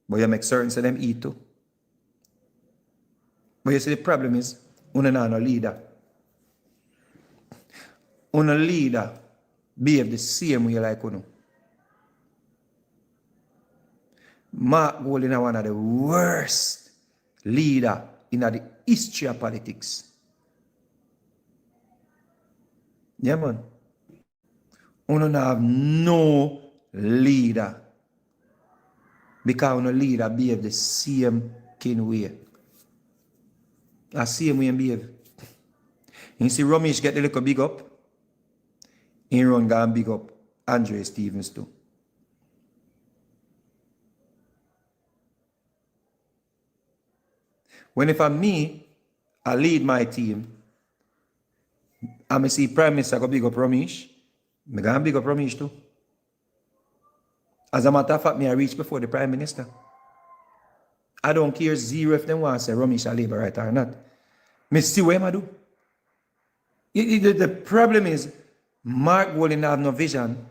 but you make certain say them eat too. But you see the problem is, una no leader. Una leader behave the same way like uno. Mark Golding is one of the worst leader in the history of politics. Yeah, man. Uno have no leader. Because no leader behave the same kin way. The same way he behave. You see Ramesh get the little big up. He run go and big up Andre Stevens too. When if I'm me, I lead my team, and I see Prime Minister go big up Ramesh, I go and big up Ramesh too. As a matter of fact, I reach before the Prime Minister. I don't care zero if they want to say Ramesh a labor right or not. I see what I do. The problem is, Mark Golding have no vision.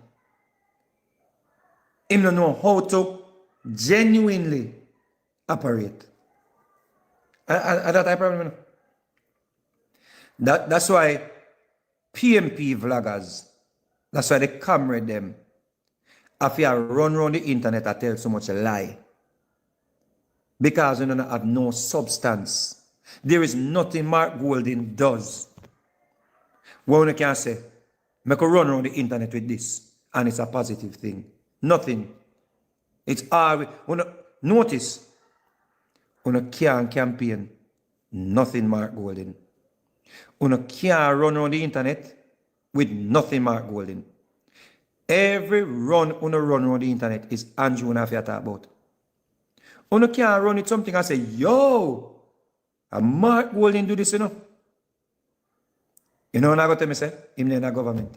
He don't know how to genuinely operate. And that's a problem. That's why PNP vloggers, that's why the camera them, if you run around the internet and tell so much a lie. Because you don't have no substance. There is nothing Mark Golding does. What you can say, make a run around the internet with this, and it's a positive thing. Nothing. It's all, notice, you can't campaign, nothing Mark Golding. You can't run around the internet with nothing Mark Golding. Every run you run around the internet is Andrew and talk about. You can't run it something and say, yo, a Mark Golding do this, you know. You know what I'm going to tell me, say? Him in the government.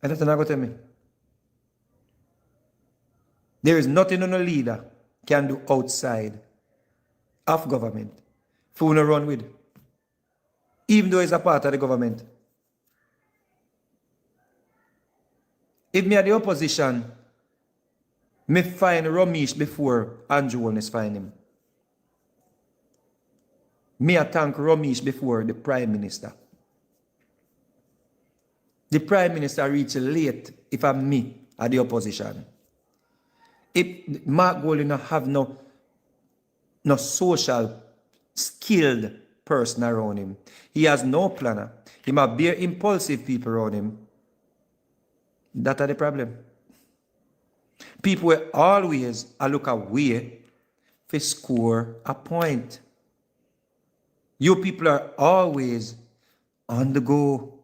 And that's what I'm going to tell me. There is nothing on a leader can do outside of government for you to run with. Even though it's a part of the government. If me are the opposition, me find Ramesh before Andrew Holness find him. Me a thank Ramesh before the Prime Minister. The Prime Minister reach late if I'm me at the opposition. If Mark Golding have no social skilled person around him, he has no planner. He might be impulsive people around him. That's the problem. People will always look away to score a point. You people are always on the go.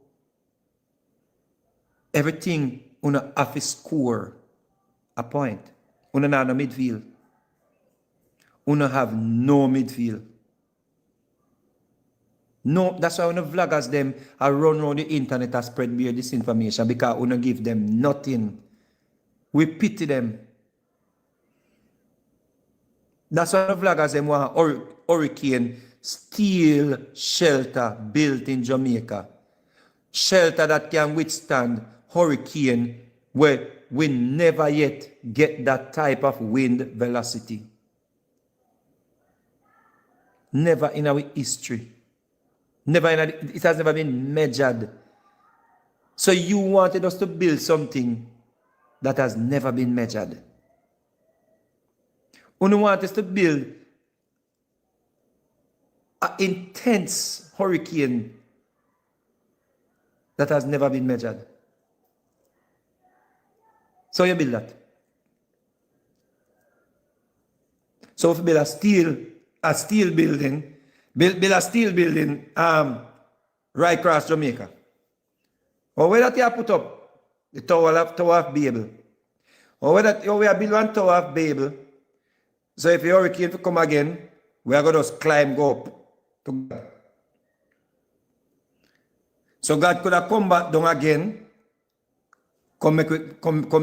Everything you have to score a point. You don't have no midfield. You don't have no midfield. No, that's why when the vloggers them are run around the internet and spread beer disinformation because we don't give them nothing. We pity them. That's why the vloggers them want hurricane steel shelter built in Jamaica. Shelter that can withstand hurricane where we never yet get that type of wind velocity. Never in our history. It has never been measured. So you wanted us to build something that has never been measured. You want us to build an intense hurricane that has never been measured. So you build that. So if you build a steel building, build a steel building right across Jamaica. Or where that you put up the Tower of Babel. Or where that you build one Tower of Babel. So if the hurricane come again, we are going to just climb, go up to God. So God could have come back down again, come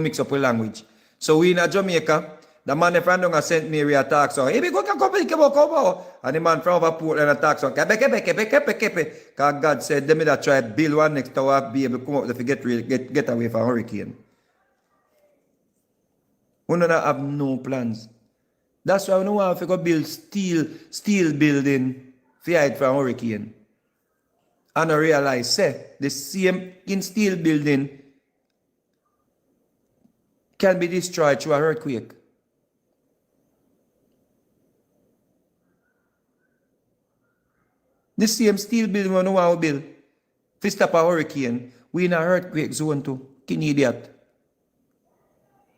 mix up with language. So we in Jamaica, the man from down St. Mary attacks, so hey, go come. And the man from over Portland attacks, so because God said, them that try to build one next tower, be able to come up to get away from hurricane. We don't have no plans. That's why we don't want to go build steel building to hide from hurricane. And I realize, say, the same in steel building can be destroyed through an earthquake. The same steel building we don't want to build to stop a hurricane, we in an earthquake zone too. King idiot.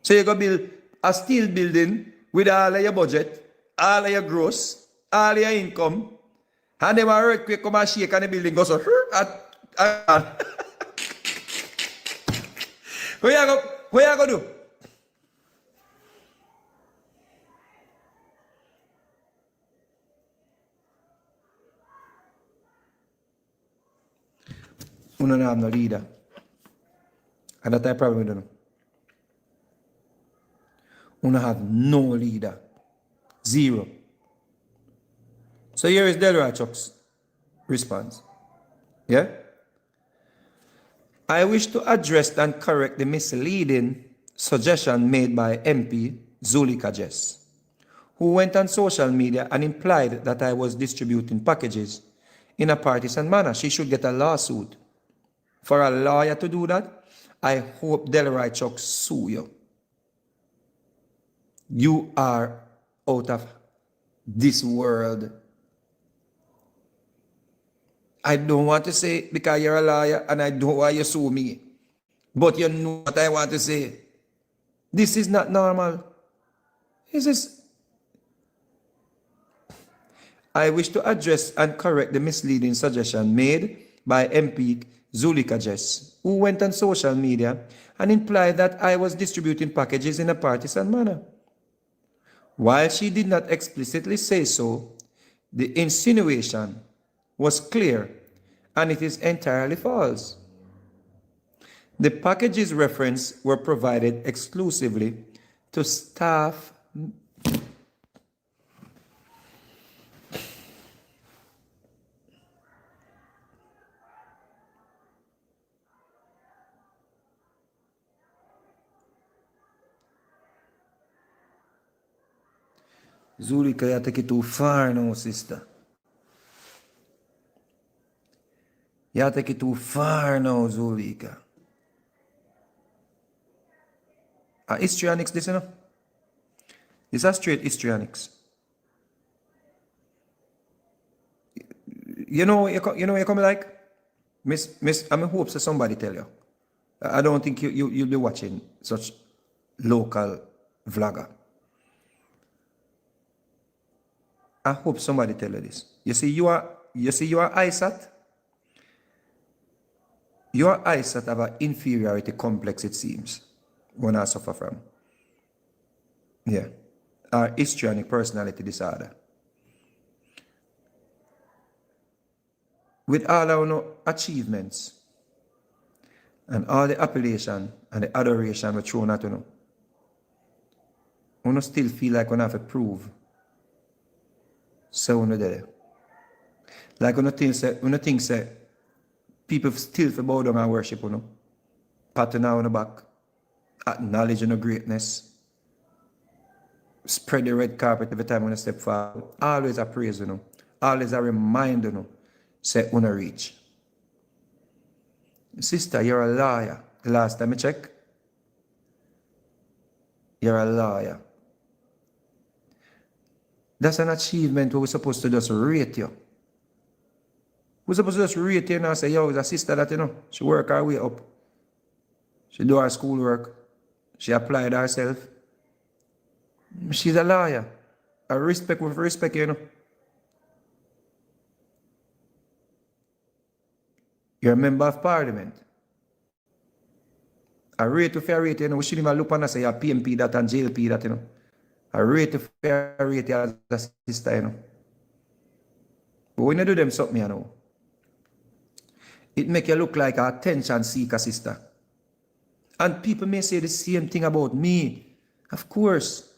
So you go build a steel building with all of your budget, all of your gross, all of your income, and then an earthquake come and shake and the building goes so what you go do? You don't have no leader. And that's the problem with them. You don't have no leader. Zero. So here is Delroy Chuck's response. Yeah? I wish to address and correct the misleading suggestion made by MP Zulika Jess, who went on social media and implied that I was distributing packages in a partisan manner. She should get a lawsuit. For a lawyer to do that, I hope Delroy Chuck sue you. You are out of this world. I don't want to say it because you're a lawyer and I don't want you to sue me. But you know what I want to say. This is not normal. This is... I wish to address and correct the misleading suggestion made by MP Zulika Jess, who went on social media and implied that I was distributing packages in a partisan manner. While she did not explicitly say so, the insinuation was clear and it is entirely false. The packages referenced were provided exclusively to staff Zulika, you take it too far now, sister. You take it too far now, Zulika. Histrionics, this, you know? This is straight histrionics. You know you come like? Miss, I hope so somebody tell you. I don't think you'll be watching such local vlogger. I hope somebody tell you this. You see you are ISAT. Your ISAT have an inferiority complex, it seems, one I suffer from. Yeah. Or histrionic personality disorder. With all our achievements and all the appellation and the adoration we're thrown at you, we still feel like we have to prove. So we there. Like we think say people still for bow down and worship, pat on the back, acknowledge your greatness, spread the red carpet every time when you step forward. Always a praise, always a reminder, say when you reach. Sister, you're a liar. The last time I check, you're a liar. That's an achievement where we're supposed to just rate you. We're supposed to just rate you and say, yo, it's a sister that, she work her way up. She do her schoolwork. She applied herself. She's a liar. I respect with respect, You're a member of parliament. I rate you fair rate, we shouldn't even look on and say you're PNP that and JLP that, I rate you fair rate as a sister, But when you do them something, it make you look like a attention seeker sister. And people may say the same thing about me. Of course.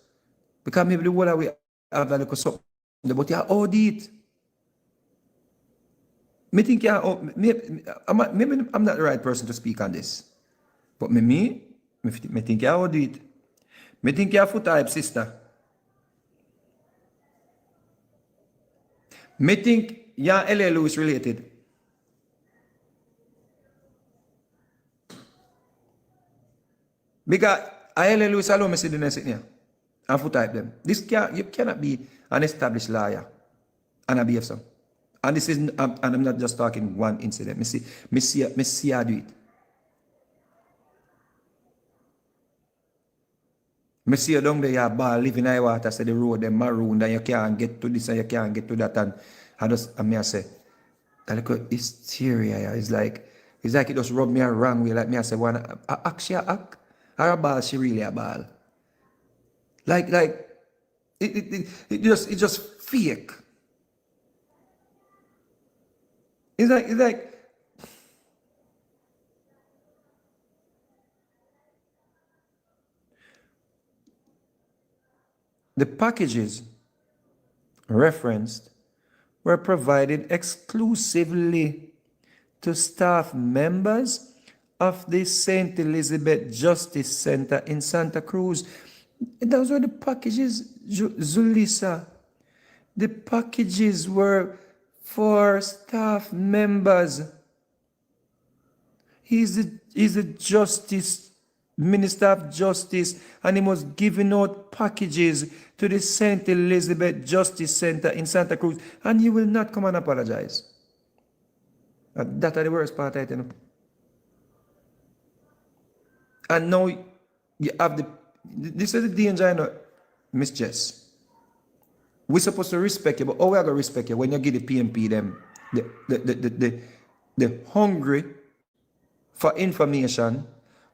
Because maybe the whole we have a little something, but you audit. Me think maybe I'm not the right person to speak on this. But me think you audit. Me think you're a foot type sister. Me think you're L.A. Lewis related. Because L.A. Lewis alone me see the next thing here. And foot type them. You cannot be an established liar and a BF son. And this is, and I'm not just talking one incident. Me see her do it. Me see you down there, you ball living in the water, say the road them maroon, and you can't get to this and you can't get to that. And I say, I look at hysteria. Yeah. It's like it just rub me a wrong way. Like me, I say, I act, she a act. Or a ball, she really a ball. Like, it just fake. It's like, the packages referenced were provided exclusively to staff members of the St. Elizabeth Justice Center in Santa Cruz. Those were the packages, Zulisa. The packages were for staff members. He's the justice, minister of justice, and he was giving out packages to the St. Elizabeth Justice Center in Santa Cruz, and he will not come and apologize. That's the worst part, I know. And now you have this is the danger, I know, Miss Jess. We're supposed to respect you, but how we are going to respect you when you give the PNP them the hungry for information,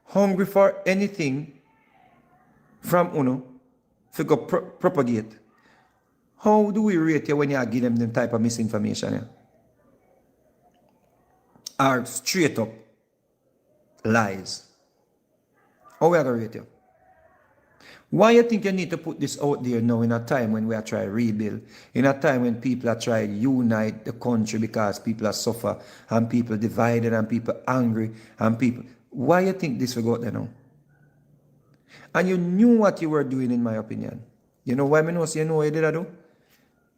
hungry for anything from UNO to go propagate. How do we rate you when you give them type of misinformation? Or straight up lies? How we are going to rate you? Why you think you need to put this out there now in a time when we are trying to rebuild, in a time when people are trying to unite the country because people are suffer and people divided and people angry and people... Why you think this will go out there now? And you knew what you were doing, in my opinion. You know why I know you know what you did I do?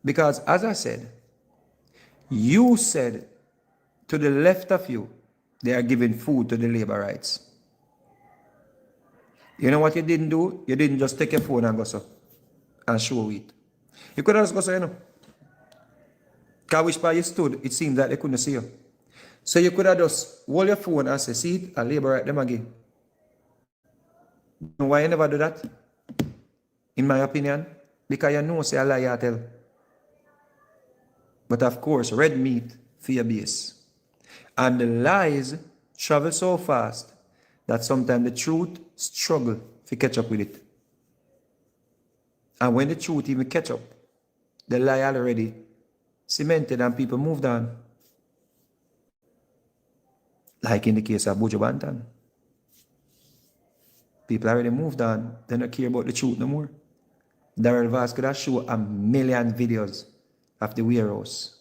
Because as I said, you said to the left of you, they are giving food to the labor rights. You know what you didn't do? You didn't just take your phone and go so and show it. You could have just go so, you know. Because which part you stood, it seemed that they couldn't see you. So you could have just hold your phone and say, see it, a labor right them again. You know why you never do that? In my opinion, because you know say a lie you tell. But of course, red meat for your base. And the lies travel so fast that sometimes the truth struggle to catch up with it. And when the truth even catch up, the lie already cemented and people moved on. Like in the case of Buju Banton. People already moved on. They don't care about the truth no more. Daryl Vaz could have shown a million videos of the warehouse.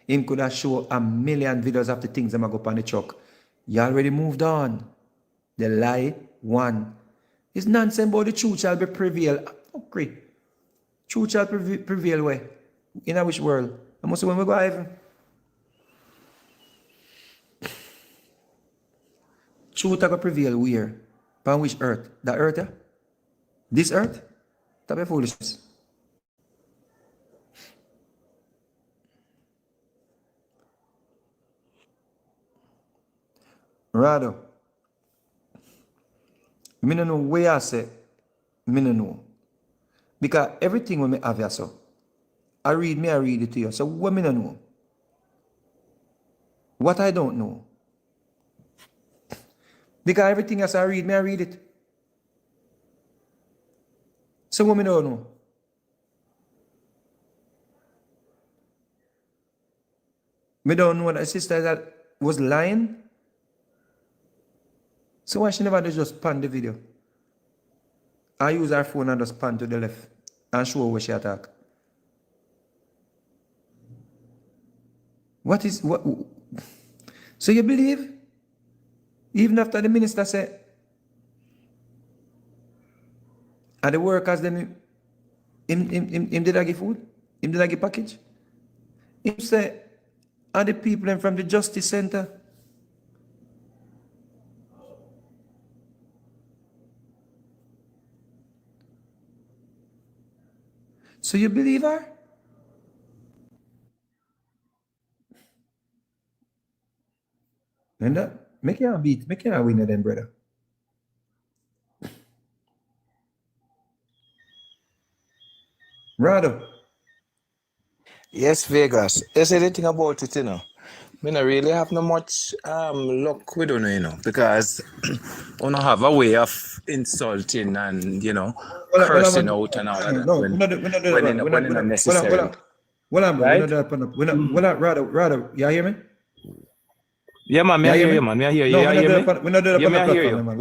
Him could have shown a million videos of the things that go up on the truck. You already moved on. The lie won. It's nonsense about the truth shall be prevail. Okay. Truth shall prevail where? In a which world? I must say when we go to heaven. Truth will prevail where? On which earth? That earth, yeah? This earth? That be foolishness. Rather, I don't know where I say, I don't know. Because everything when I have here, so, I read it to you. So what I don't know? What I don't know? Because everything else I read it. So what I don't know? I don't know that sister that was lying. So why she never just pan the video? I use her phone and just pan to the left and show where she attack. What? So you believe? Even after the minister said, and the workers them him did I give food? Him did I give package? Him say, are the people from the Justice Center? So you believe her? And that make you win then, brother. Rado. Yes, Vegas. You say the thing about it, me not really have no much luck with because we don't have a way of insulting and Well, cursing out and all of that no, we're not do that, when Rado. when it's not necessary, Well, we're not right? do that. We're not, Rado. You hear me? Yeah, man, me You I hear hear me? you, man. Me I hear you. No, You hear me? we're not do that Yeah, on me the I hear platform, you. man.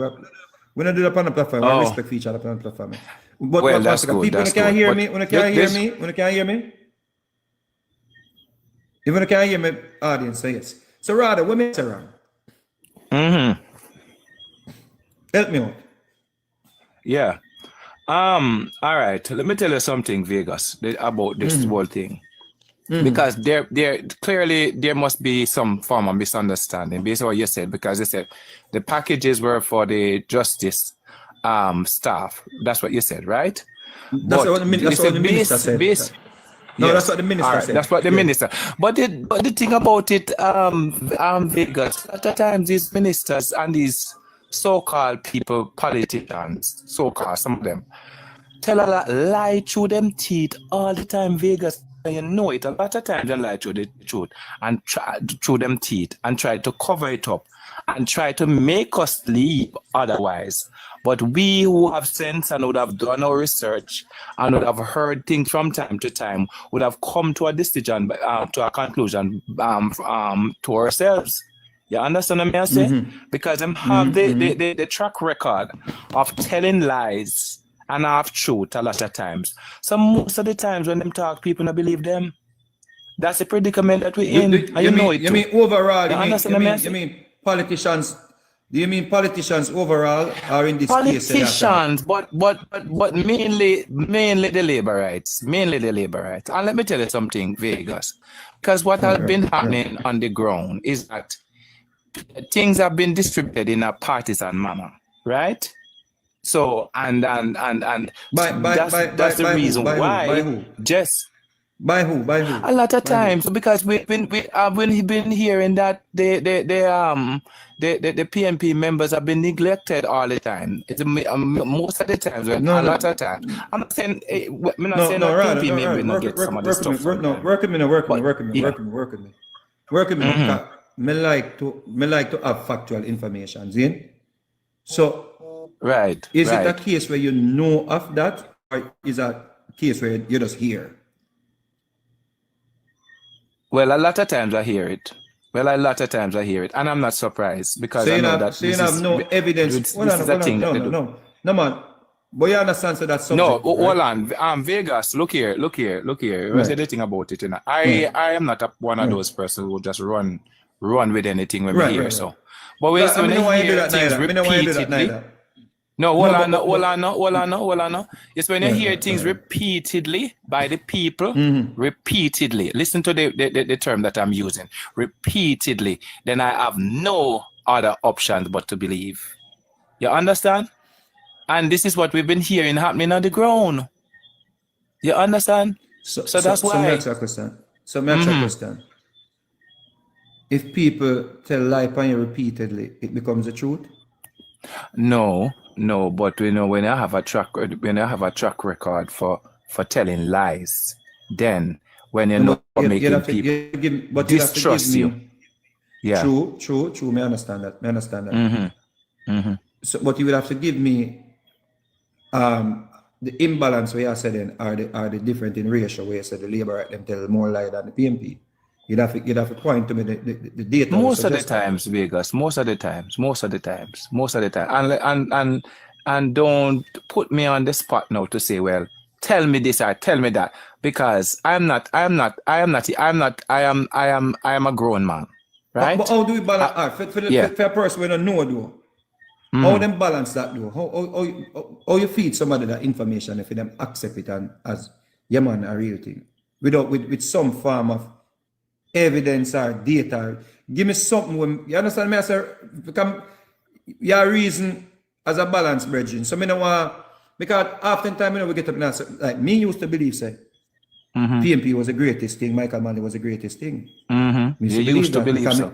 We're not do that on the platform. We Oh, respect each other on the platform. Man. But well, one that's second, good. people That's can't good. hear But me. When you can't hear this, me, when you can't hear me, if you can't hear me, audience, say yes. So, Rado, what makes it wrong? Help me out. yeah. All right. Let me tell you something, Vegas, about this whole thing. Because there clearly there must be some form of misunderstanding based on what you said, because you said the packages were for the justice staff. That's what you said, right? That's But what you the said minister said. No, that's yes. what the All minister right, said. that's what the Yeah. minister. But the thing about it, Vegas, at the times these ministers and these so-called people, politicians, so-called some of them, tell a lot, lie through them teeth all the time, Vegas. And you know it. A lot of times they lie through the truth and try through them teeth and try to cover it up and try to make us believe otherwise. But we who have sense and would have done our research and would have heard things from time to time would have come to a decision, to a conclusion to ourselves. You understand what I say? Because them have the track record of telling lies and half truth a lot of times. So most of the times when them talk, people don't believe them. That's the predicament that we're in. And you know it You too. mean overall? You understand what I say? You mean politicians? Do you mean politicians overall, or in this case? Politicians, but mainly the labor rights, mainly the labor rights. And let me tell you something, Vegas, because what has been happening on the ground is that things have been distributed in a partisan manner, right? So and that's the reason why. Just By who? a lot of times, because we've been hearing that the PNP members have been neglected all the time. It's most of the times, a lot of times. I'm not saying PNP maybe not get some of the stuff. Work with me. Me like to have factual information. See? So, Right. is it a case where you know of that, or is that a case where you just hear? Well, a lot of times I hear it. And I'm not surprised because I know that you have no evidence. This is a thing that they do. No, man. But you understand, so that's No, subject. hold on. Vegas, look here. What's the thing about it? I am not one of those persons who just run with anything when we hear so. But when I hear things repeatedly. No, hold on. It's when you hear things repeatedly by the people, repeatedly. Listen to the term that I'm using. Repeatedly. Then I have no other options but to believe. You understand? And this is what we've been hearing happening on the ground. You understand? So that's why. So me ask you a question. If people tell lie upon you repeatedly, it becomes the truth? No, but when I have a track record for telling lies, then when making people distrust you. Yeah. True. Me understand that. So, but you would have to give me the imbalance where you said then are the different in ratio where you said the labor right them tell more lie than the PNP. You'd have to point to me the data. Most of the times, Vegas. Most of the time. And don't put me on the spot now to say, well, tell me this or tell me that, because I am a grown man, right? But how do we balance? For a person we don't know though. How them balance that though? How you feed somebody that information if them accept it and as yeah man a real thing with some form of evidence or data? Give me something when you understand me, sir. Become your reason as a balance bridging. So me know because oftentimes we get up now like me used to believe say PNP was the greatest thing, Michael Manley was the greatest thing. You used to believe so.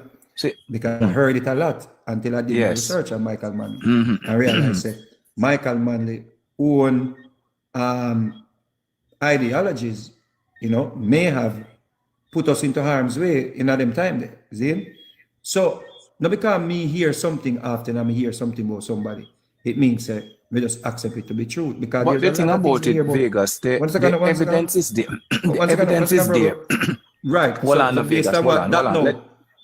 Because I heard it a lot until I did my research on Michael Manley. I realized that Michael Manley owned ideologies, may have put us into harm's way in them time there. See? So now because me hear something often and me hear something about somebody, it means we just accept it to be true. Because But the there's a thing lot of things about we it, hear about. Vegas, the One second, one second. evidence is there. The One second, evidence is bro. there. Right. Hold So, on, so no, based Vegas. on Hold what on, that hold on. now.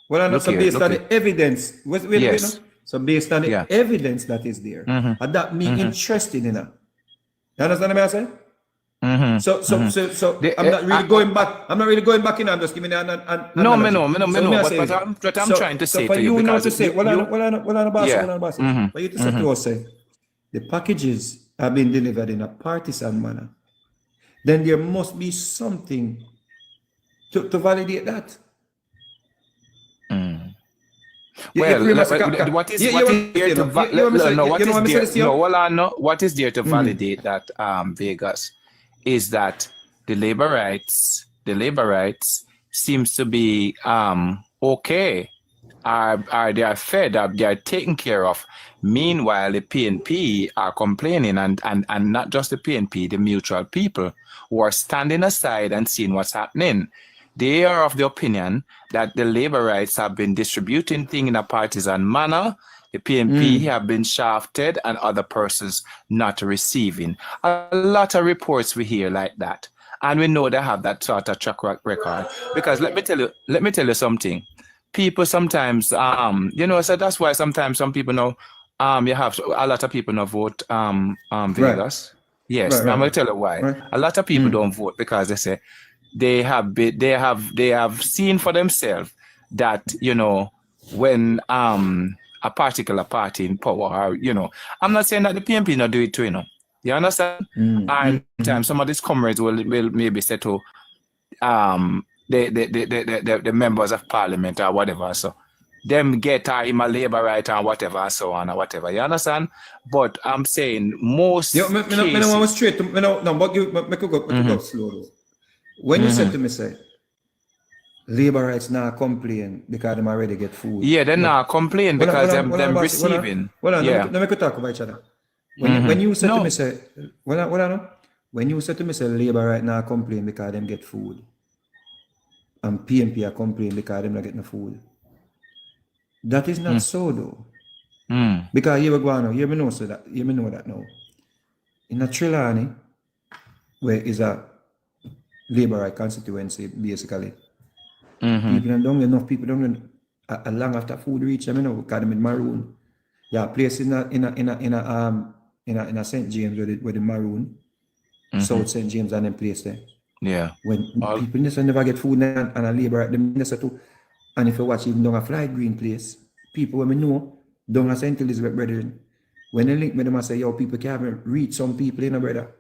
Well, I know, Look so here, based look on here. the evidence, wait, Yes. no? So based on the Yeah. evidence that is there, and that me interested in it. You understand what I'm saying? So I'm not really going back. I'm not really going back in and just giving an No, analogy. me no. So let me But say what this. I'm trying to So say for to you, you now because to say, well, on boss, yeah. for you to say to us, say, the packages have been delivered in a partisan manner, then there must be something to validate that. What is there to validate that, Vegas, is that the labor rights seems to be okay. They are fed, they are taken care of. Meanwhile, the PNP are complaining, and not just the PNP, the mutual people who are standing aside and seeing what's happening. They are of the opinion that the labor rights have been distributing things in a partisan manner. The PNP have been shafted and other persons not receiving. A lot of reports we hear like that. And we know they have that sort of track record. Because let me tell you something. People sometimes, so that's why sometimes some people know, you have a lot of people not vote, Vegas. Right. Yes, Right. I'm going to tell you why. Right. A lot of people don't vote because they say, they have seen for themselves that when a particular party in power, I'm not saying that the PNP not do it too, you understand? And sometimes some of these comrades will maybe say to the members of parliament or whatever, so them get him a labor right and whatever and so on or whatever, you understand? But I'm saying most cases, want straight to but you go slow though. When you said to me, say, labor rights now complain because them already get food. yeah, they're not complaining because them receiving. Let me talk about each other. When you said to me, say, when you said to me, say, labor right now complain because them get food, and PNP are complaining because them not get no food. That is not so though. Because here we go now, you know that now. In a Trelawney, where is a labor right constituency, basically. People don't enough people don't long after food reach them, because them in maroon. Yeah, place in a St. James where the maroon, South St. James and them place there. Yeah. When people never get food and a labor right, them too. And if you watch even down a Fly Green place, people when we know down a St. Elizabeth brethren, when they link me them and say, yo, people can't reach some people, brother.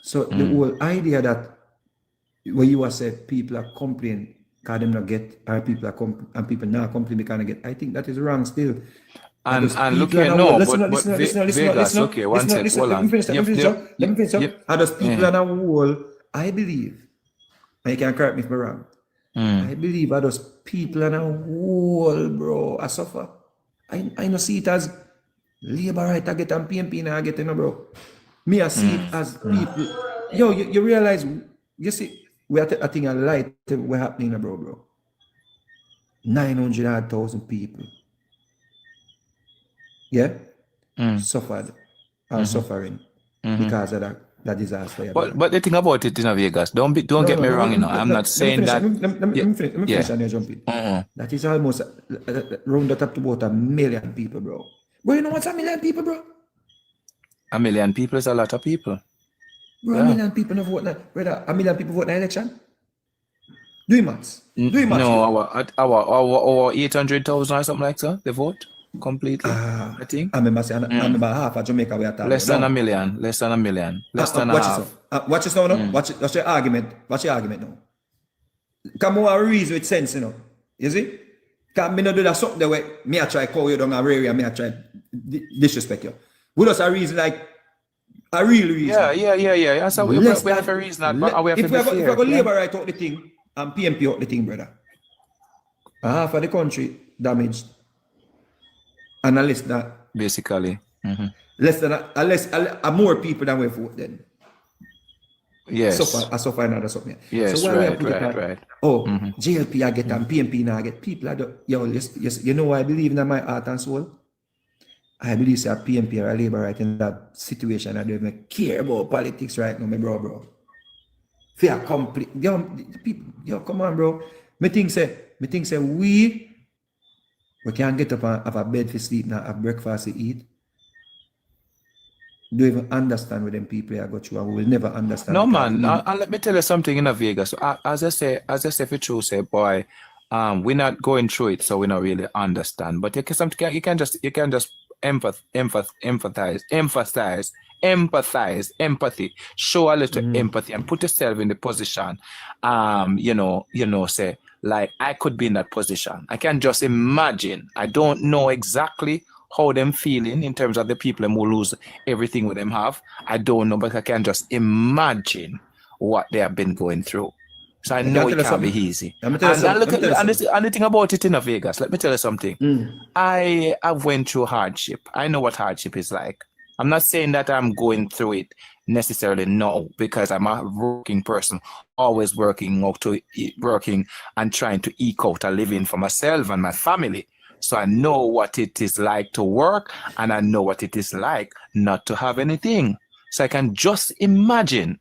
So the whole idea that when you have said people are complaining because them not get, or people are and people not complaining because they get, I think that is wrong still. And look here, no, but Vegas, okay, one second, hold on. Let me finish. And those people in a whole, I believe, and you can correct me if I'm wrong, I believe that those people in a whole, bro, I suffer. I don't see it as labor right I get and PNP now I get, bro. Me I see it as people. Yo, you realize, you see, we are I think a light we're happening, bro. 900,000 people. Yeah? Suffered or suffering because of that disaster. But the thing about it, Vegas, don't get me wrong, I'm not saying that. Let me finish and then jump in. That is almost rounded up to about 1 million people, bro. But you know what's 1 million people, bro? 1 million people is a lot of people. Bro, yeah. 1 million people no vote now. Brother, 1 million people vote in the election? Do you maths? No, our 800,000 or something like that, they vote completely, I think. I remember saying, I remember half of Jamaica we are talking less than a million, less than a half. Watch this now, Watch your argument. Watch your argument now. Come on, reason with sense, You see? Because me not do that something the way me I try call you down a area, me I try disrespect you. We just a reason like a real reason. Yeah. So we have a reason, but we have to be fair. If I go labor right out the thing and PNP out the thing, brother, half of the country damaged. And less than basically less than more people than we vote then. Yes. I suffer another something. So Yes. why we are Right. put it Right. at, Right. oh, JLP I get and PNP now I get, people I don't, yo, you know why I believe in my heart and soul? I believe that PNP are a labor right in that situation and they don't care about politics right now, my bro. Fair complete. Yo, come on, bro. Me think say we can get up and have a bed for sleep now, have breakfast to eat. Don't even understand what them people are go through, and we will never understand No, because man. And let me tell you something in Vegas. As I say, for true, say, boy, we're not going through it, so we not really understand. But you can just empathize, empathy, show a little empathy, and put yourself in the position. Say like I could be in that position. I can just imagine. I don't know exactly how them feeling in terms of the people who lose everything with them have. I don't know, but I can just imagine what they have been going through. So I I know can it tell you can't be something. easy. Let me tell you And something. look Let me at tell you and something. the thing about it in Vegas, let me tell you something. I have went through hardship. I know what hardship is like. I'm not saying that I'm going through it necessarily no, because I'm a working person, always working and trying to eke out a living for myself and my family. So I know what it is like to work and I know what it is like not to have anything. So I can just imagine.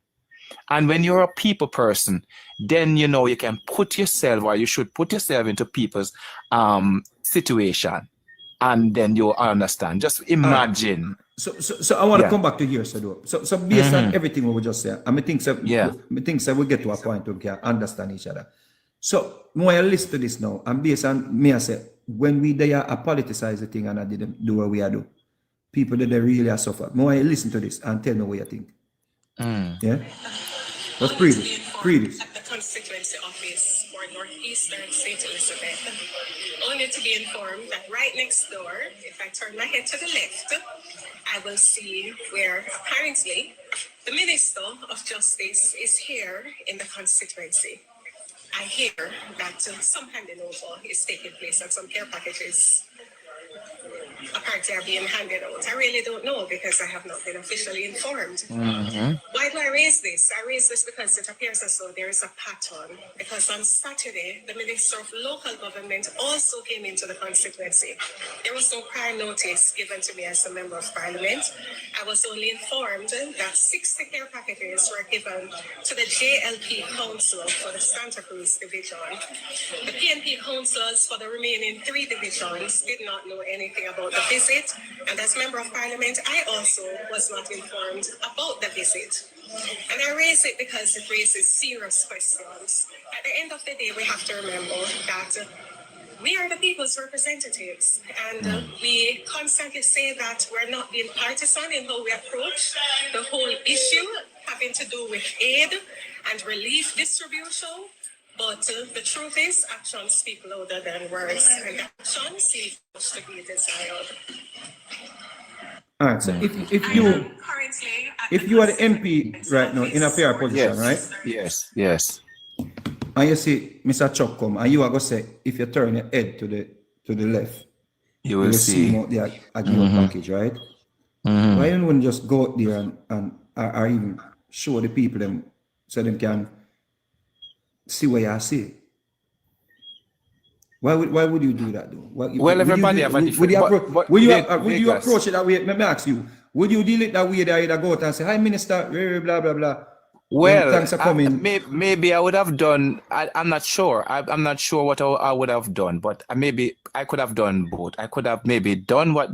And when you're a people person, then you can put yourself, or you should put yourself into people's situation, and then you'll understand. Just All right. imagine. So I want to Yeah. come back to here, so though. So based on everything we just said, I think so. Yeah. I think so. We get to a point where we can understand each other. So when I listen to this now, and based on me, I say when we there I politicize the thing and I didn't do what we are do, people that they really are suffer. When I listen to this and tell me what you think. Yeah. Let's pre this. Pre this. At the constituency office for Northeastern St. Elizabeth, only to be informed that right next door, if I turn my head to the left, I will see where apparently the Minister of Justice is here in the constituency. I hear that some handing over is taking place and some care packages apparently are being handed out. I really don't know because I have not been officially informed. Why do I raise this? I raise this because it appears as though there is a pattern. Because on Saturday, the Minister of Local Government also came into the constituency. There was no prior notice given to me as a member of Parliament. I was only informed that 60 care packages were given to the JLP Council for the Santa Cruz division. The PNP councillors for the remaining 3 divisions did not know anything about the visit, and as Member of Parliament, I also was not informed about the visit. And I raise it because it raises serious questions. At the end of the day, we have to remember that we are the people's representatives, and we constantly say that we're not being partisan in how we approach the whole issue having to do with aid and relief distribution. But the truth is, actions speak louder than words, and actions leave much to be desired. All right. So if I you am currently at if you are the MP right now in a fair position, right? Yes. And you see Mr. Chuck come, and you are going to say, if you turn your head to the left, You will see. him out there a give a package, right? Why you wouldn't just go out there and or even show the people them so they can see what you see? Why would you do that though? Well, everybody have a different. Would you approach it that way? Let me ask you. Would you deal it that way that you go out and say, "Hi, Minister, blah blah blah." Well, thanks for coming. maybe I would have done. I'm not sure. I'm not sure what I would have done, but maybe I could have done both. I could have maybe done what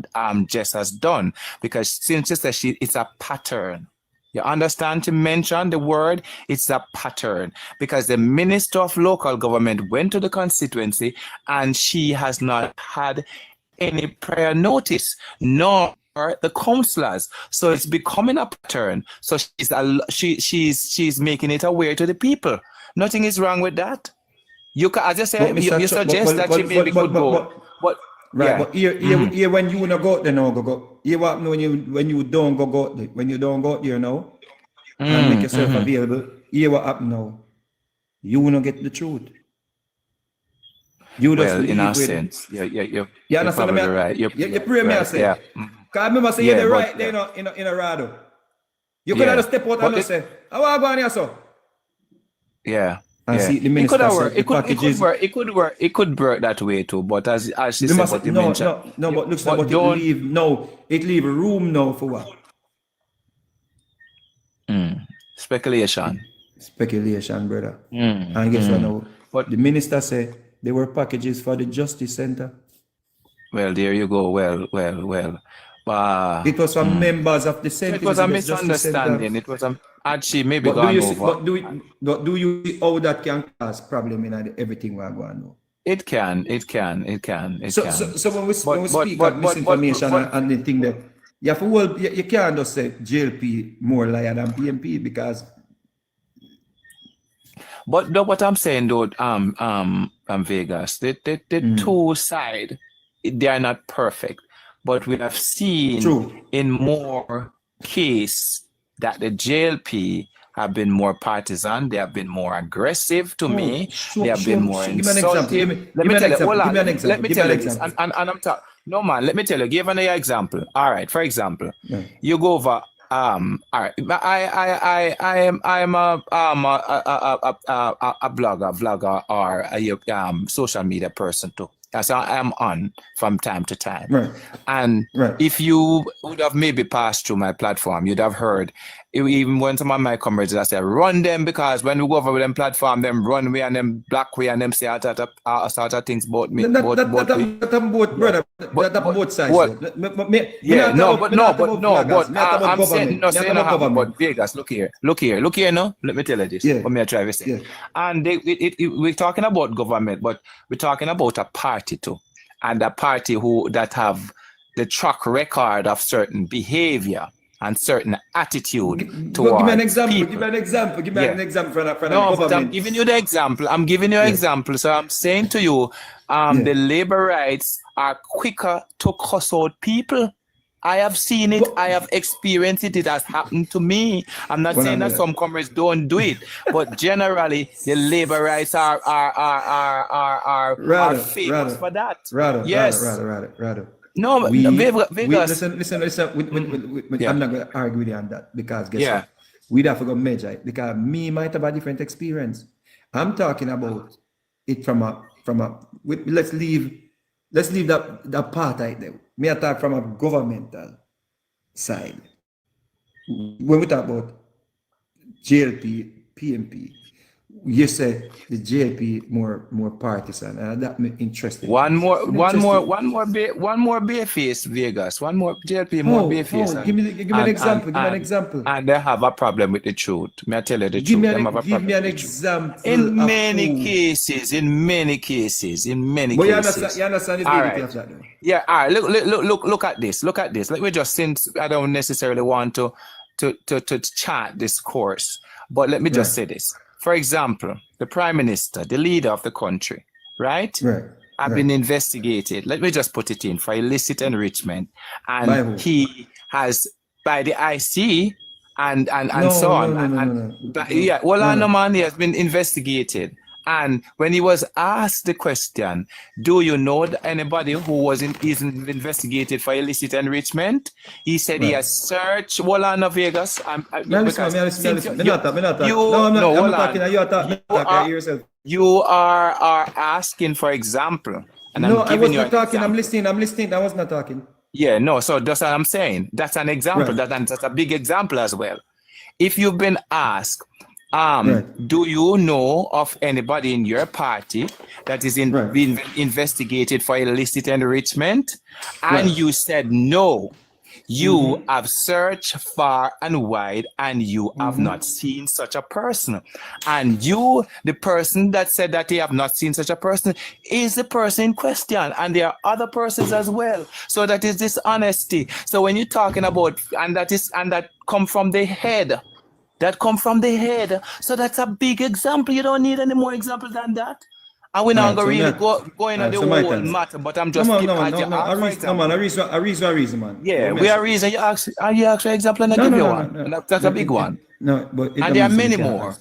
Jess has done, because since she said it's a pattern. You understand? To mention the word, it's a pattern, because the Minister of Local Government went to the constituency and she has not had any prior notice, nor the councillors. So it's becoming a pattern. So she's making it aware to the people. Nothing is wrong with that. You can, as I said, you suggest that she maybe could go. But right, yeah. but here when you wanna go out there now, go. Here what happen when you don't go out there, when you don't go out there now and make yourself available, here what happen now? You wanna get the truth. You just In a with, sense, you're understand probably me? right. You pray me, I say. Yeah. Cause I remember saying Yeah, you're but- right there in a rado. You Yeah. could have step out But and just say, How are you going here, so? Yeah. And Yeah. see, the It minister could have said worked. the It could packages. work. It could work. It could work that way too. But as she They said, must, but you no, mentioned. no, but looks like, But but it don't. leave, no, it leave room now for what? Speculation. Speculation, brother. And guess what now? But The minister said there were packages for the Justice Center. well, there you go. Well. It was for members of the So St. it was a Elizabeth Justice Center. misunderstanding. It was a actually maybe But do gone you see, over. but do you see how that can cause problem in everything we're going on? It can. So when we speak but of misinformation and the thing that you have to you can't just say JLP more liar than PNP because But no, what I'm saying though, Vegas, the two side, they are not perfect, but we have seen True. in more case that the JLP have been more partisan, they have been more aggressive to me, they have been more give me an example. insulting. Give me an example. Give me an Let example. me Give me tell an you this, example. and I'm talking. No man, let me tell you. Give an example. All right, for example, Yeah. you go over. All right. I'm a vlogger, or a social media person too. That's how I'm on from time to time. Right. And Right. if you would have maybe passed through my platform, you'd have heard, even when some of my comrades I say, run them, because when we go over with them platform, them run way and them black way and them say all sort of things about me. That both, brother. That both sides. what? I'm saying, no, saying no happen, but Vegas, look here, no, let me tell you this, what me I try to say. Yeah. And we're talking about government, but we're talking about a party too, and a party that have the track record of certain behavior and certain attitude towards Give me an example. people. Give me an example. Give me Yeah. an example from the No, but government. I'm giving you the example. I'm giving you an example. So I'm saying to you, the labor rights are quicker to cuss out people. I have seen it. I have experienced it. It has happened to me. I'm not saying that some comrades don't do it, but generally the labor rights are famous for that. Yes. Rather. No, Vegas. Listen. I'm not going to argue with you on that because guess Yeah. what? We'd have to go measure it because me might have a different experience. I'm talking about it from a. Let's leave that part right there. Me I talk from a governmental side. When we talk about JLP, PNP, you say the JLP more partisan, and that me interested. One more bare face, Vegas. One more JLP, more bare face. Give me an example. Give me an example. And they have a problem with the truth. May I tell you the Give truth? me an example. In many cases. But you understand the validity of that, though? Yeah, all right. Look at this. Let me just, since I don't necessarily want to chant this course, but let me just say this. For example, the Prime Minister, the leader of the country, right? Have been investigated. Let me just put it in for illicit enrichment, and he has by the IC and so on. Yeah, he has been investigated. And when he was asked the question, do you know anybody who was investigated for illicit enrichment? He said he has searched Vegas. You are asking for example. And no, I'm giving I was not talking. Example. I'm listening. I was not talking. Yeah, no. So that's what I'm saying. That's an example. That's a big example as well. If you've been asked, do you know of anybody in your party that is being investigated for illicit enrichment? And you said no. You have searched far and wide and you have not seen such a person. And you, the person that said that they have not seen such a person, is the person in question. And there are other persons as well. So that is dishonesty. So when you're talking about, and that come from the head. That come from the head. So that's a big example. You don't need any more examples than that. And we're not going to really go into the whole matter, but I'm just giving a reason, man. Yeah, we are reason. You ask for example and I give you one. That's a big one. No, but and there are many more.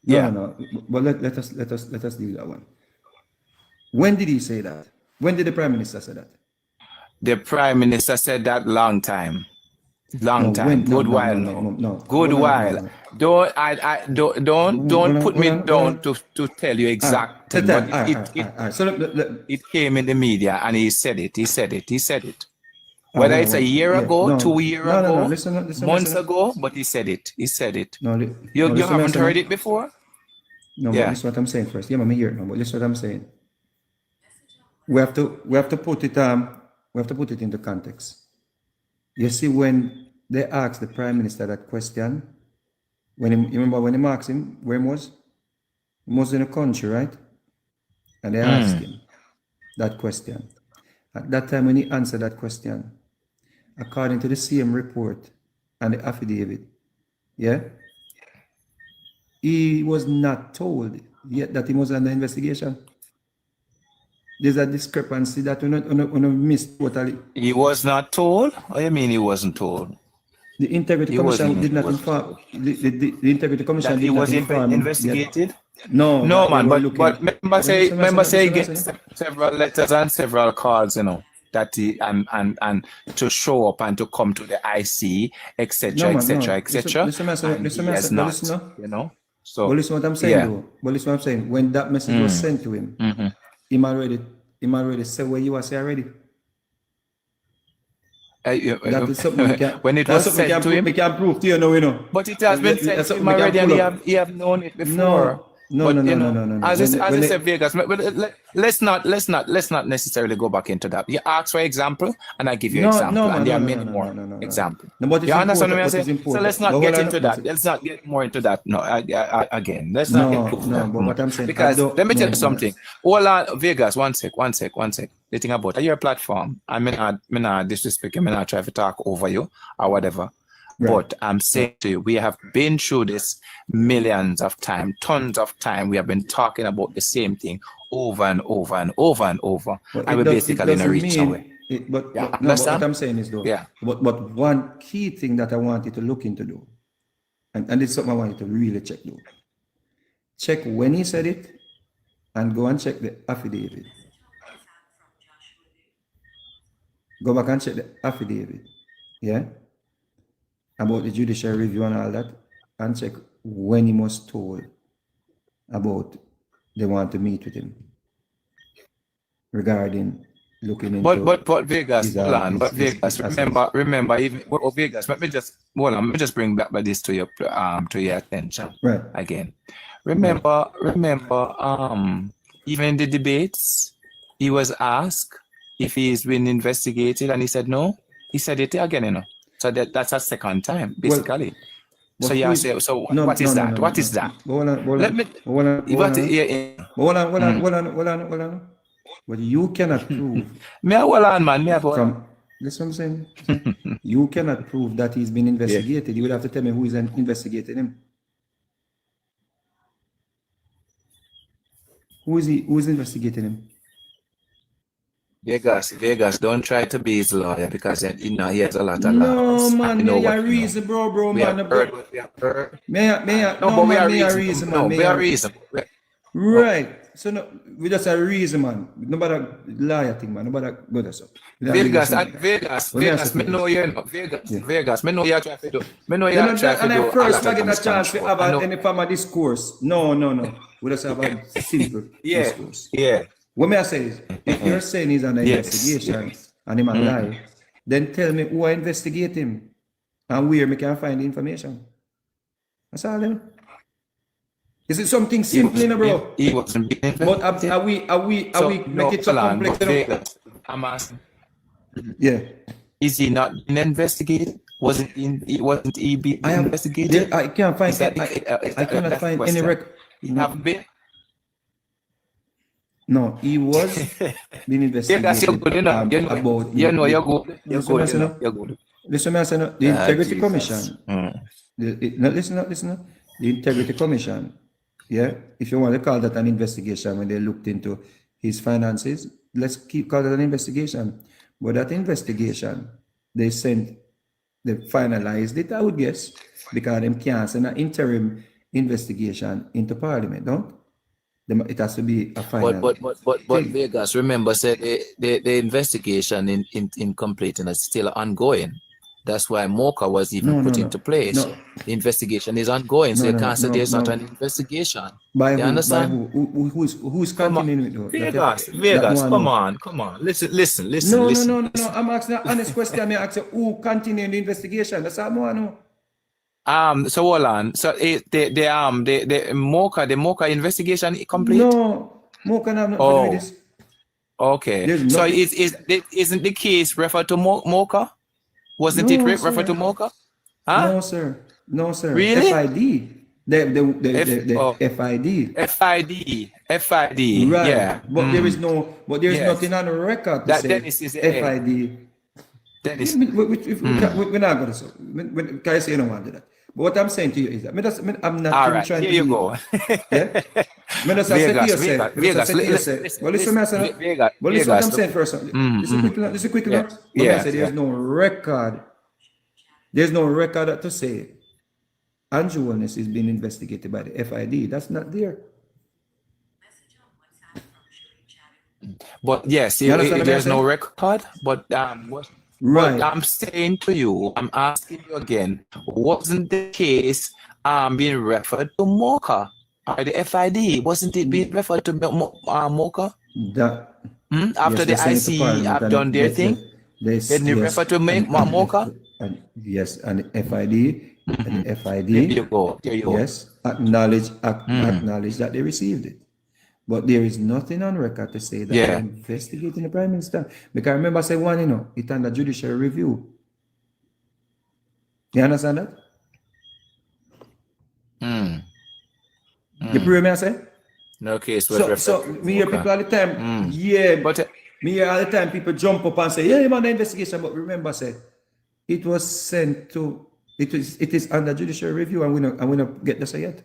No. But let us do that one. When did he say that? When did the Prime Minister say that? The Prime Minister said that long time. Long time. Good while now. Good while. Don't put me down to tell you exact thing, but it came in the media and he said it. Whether it's a year ago, 2 years ago, months ago, but he said it. You haven't heard it before? No, but this is what I'm saying first. Yeah, I'm here now, but this is what I'm saying. We have to put it into context. You see, when they asked the Prime Minister that question, you remember when they asked him where he was? He was in the country, right? And they asked him that question. At that time when he answered that question, according to the same report and the affidavit, yeah, he was not told yet that he was under investigation. There's a discrepancy that we missed totally. He was not told? What do you mean he wasn't told? The Integrity Commission did not inform. The Integrity Commission did not inform. Investigated? No, man. But remember say again several letters and several calls, that he and to show up and to come to the IC, etc., etc. Listen, So, but listen what I'm saying, though. But listen what I'm saying. When that message was sent to him, him already said where you are already. That is something we can, when it was sent to him, we can prove to you now, But it has been sent to him already, and he have known it before. No. As I said, Vegas. Let's not necessarily go back into that. You ask for example, and I give you example, and there are many more examples. You understand what I'm saying? So let's not get into that. Let's not get more into that. No, again, let's not get into that. But what I'm saying, because let me tell you something. Hold on, Vegas. One sec. The thing about your platform, I may not disrespect you, I may not try to talk over you or whatever. Right. But I'm saying to you, we have been through this millions of times, tons of time. We have been talking about the same thing over and over and over and over. But and we basically in a reach away. But what I'm saying is, though, but one key thing that I want you to look into, though, and it's something I want you to really check, though. Check when he said it and go and check the affidavit. Go back and check the affidavit. Yeah? About the judicial review and all that, and check when he was told about they want to meet with him regarding looking into. But Vegas, hold on. But Vegas, remember, even Vegas. Let me just bring back this to your attention. Right. Again, remember. Even in the debates, he was asked if he's been investigated, and he said no. He said it again, So that's a second time, basically. So you say, what is that? What is that? Let me. Hold on. But you cannot prove. Hold on, man. Listen what I'm saying. You cannot prove that he's been investigated. You would have to tell me who is investigating him. Who is investigating him? Vegas, don't try to be his lawyer because he has a lot of lawyers. No, man, me a reason, bro, man. We are reason, man. Right. So no, we just a reason, man. Nobody liar thing, man. Nobody go to so. Vegas, me know you know. Vegas, me know you try to do. Me know you try to do. And I first I get a chance to have any form of discourse. No. We just have a simple discourse. Yeah. What may I say is, if you're saying he's under investigation and him alive, then tell me who I investigate him and where me can find the information. That's all then. Is it something simple, bro? He wasn't being investigated. But are we make it so complex? I'm asking. Yeah. Is he not being investigated? Wasn't he being investigated? I can't find I cannot find any record. He haven't been. No, he was being investigated. You're good enough. You're good. Listen, the Integrity Commission. Listen. The Integrity Commission. Yeah, if you want to call that an investigation, when they looked into his finances, let's call it an investigation. But that investigation, they finalized it, I would guess, because they can't send an interim investigation into Parliament, don't? It has to be a final. But Vegas, remember, said the investigation in completing is still ongoing. That's why Mocha was even No, put no, into no. place. No. The investigation is ongoing, so No, you no, can't say no, there's not no. an investigation. By You who? By understand? who? Who's Come on, continuing with that? Vegas, That Vegas, one, come no. on, come on. Listen, No, no, no, no. listen. I'm asking an honest question. I ask you who continuing the investigation. That's all I want to know. So hold on. So the Mocha investigation complete? No, Mo can have nothing to do with Oh, this. okay. There's So nothing. isn't the case referred to Mocha? Wasn't it No, referred to sir. Mocha? Huh? No, sir. No, sir. Really? FID. The FID. FID. Right. Yeah. But there is no. But there is Yes. nothing on the record to That say Dennis is a FID. Dennis. We're not going to. Can I say you don't want to do that? But what I'm saying to you is that I'm not All even right, trying here to you be. go. Yeah. Me just say to you, say. Me just Vegas. say to you, say. Well, listen, me say. Well, listen what I'm saying first. Listen quickly. Yeah, But me yeah, say there's no record. There's no record to say Andrew Wellness is being investigated by the FID. That's not there. But yes, You understand what I'm there's no saying? record. But Right. I'm saying to you, I'm asking you again, wasn't the case being referred to Mocha or the FID? Wasn't it being referred to Mocha? That After yes, they the sent it to IC Parliament have done their thing, didn't it yes, refer to Mocha? and yes, and the FID and the FID There you go. There you go. yes acknowledge that they received it. But there is nothing on record to say that Yeah. they're investigating the Prime Minister. Because I remember I said one, it's under judicial review. You understand that? You prove me, I say? No case was referred So to me hear Mocha. people all the time, yeah, But me hear all the time people jump up and say, yeah, man, the investigation, but remember, say, it was sent to, it is under judicial review, and we not get this yet.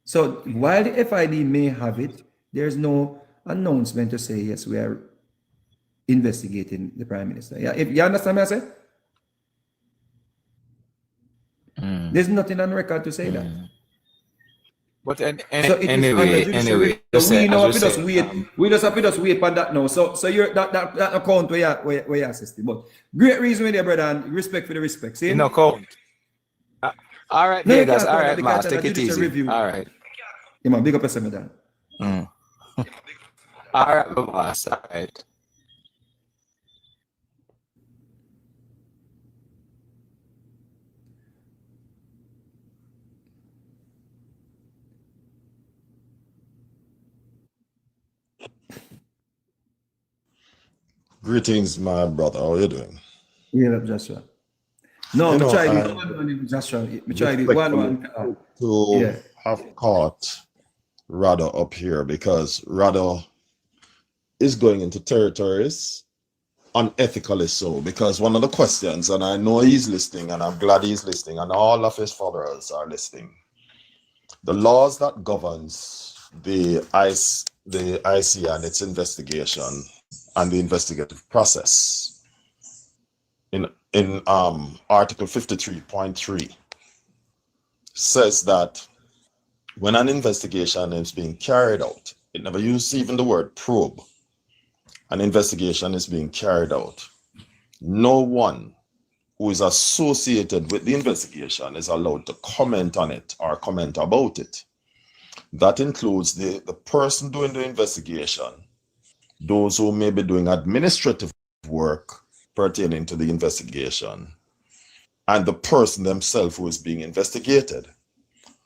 So while the FID may have it, there's no announcement to say, yes, we are investigating the Prime Minister. Yeah, if you understand what I say? There's nothing on record to say that. But So it is under anyway, judicial review. you So say, we know as if we we just say, wait. We just have to just wait for that now. So you're that account where you assist. But great reason with your brother, and respect for the respect. See? no count. All right, No, you Vegas. can't All count that right, because Mars, it's take under it judicial easy. review. All right. Yeah, man, big up yourself, man. All right, boss. All right. Greetings, my brother. How are you doing? Yeah, Joshua. No, You we know, tried it I one, Joshua. We tried it respectfully one. to Yeah. have caught Rado up here because Rado is going into territories unethically so. Because one of the questions, and I know he's listening, and I'm glad he's listening, and all of his followers are listening. The laws that governs the IC and its investigation and the investigative process in Article 53.3 says that when an investigation is being carried out, it never uses even the word probe. An investigation is being carried out. No one who is associated with the investigation is allowed to comment on it or comment about it. That includes the person doing the investigation, those who may be doing administrative work pertaining to the investigation, and the person themselves who is being investigated.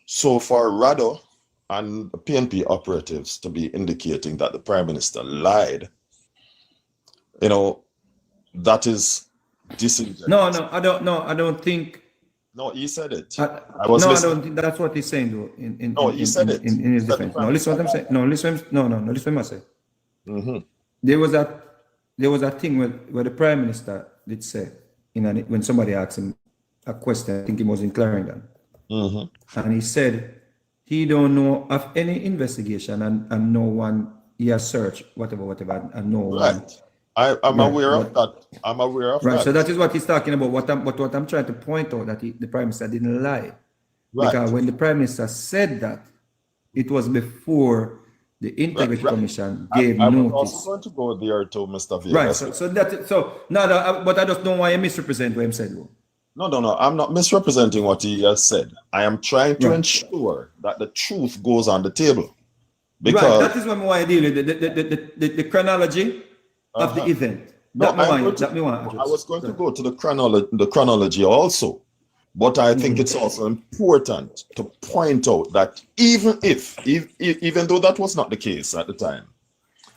So for Rado and the PNP operatives to be indicating that the Prime Minister lied, that is disingenuous. No, I don't think. No, he said it. I listening. don't think that's what he's saying though. He said it. In his He said defense. the No, Prime listen what I'm Minister saying. No, listen. No, listen what I say. Mm-hmm. There was a thing where the Prime Minister did say when somebody asked him a question, I think it was in Clarendon, and he said he don't know of any investigation and no one he has searched whatever and no one. Right. I'm aware of that. I'm aware of Right. that. So that is what he's talking about. What I'm trying to point out that the Prime Minister didn't lie, Right. because when the Prime Minister said that, it was before The Integrity Right. Commission gave I was notice. also going to go there to Mr. Right. Vegas. But I just don't want you misrepresent what him said. Though. No. I'm not misrepresenting what he has said. I am trying to Right. ensure that the truth goes on the table. Right. Because That is what I want to deal with the chronology of the event. no, I I was going to go to the chronology also. But I think it's also important to point out that even though that was not the case at the time,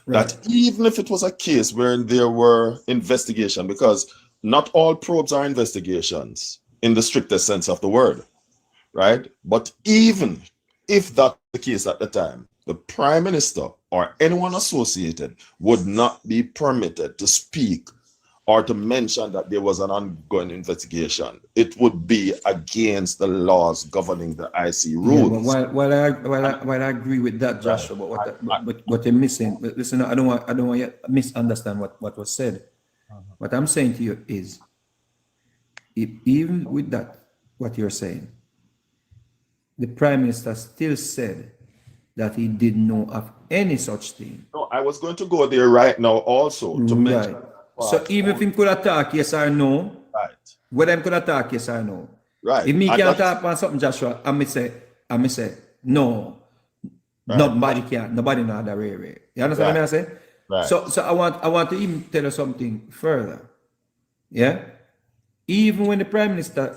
that even if it was a case where there were investigation, because not all probes are investigations in the strictest sense of the word, right? But even if that's the case at the time, the Prime Minister or anyone associated would not be permitted to speak or to mention that there was an ongoing investigation. It would be against the laws governing the IC rules. Yeah, while I agree with that, Joshua, but what you're missing. But listen, I don't want you to misunderstand what was said. What I'm saying to you is, even with that, what you're saying, the Prime Minister still said that he didn't know of any such thing. No, I was going to go there right now also to mention. Right. So even if him could attack yes or no, Right. whether him could attack yes or no. Right. If me And can that's- attack on something, Joshua, I may say no. Nobody can. Nobody know that way. You understand what I say? Right. So I want to even tell you something further. Yeah. Even when the Prime Minister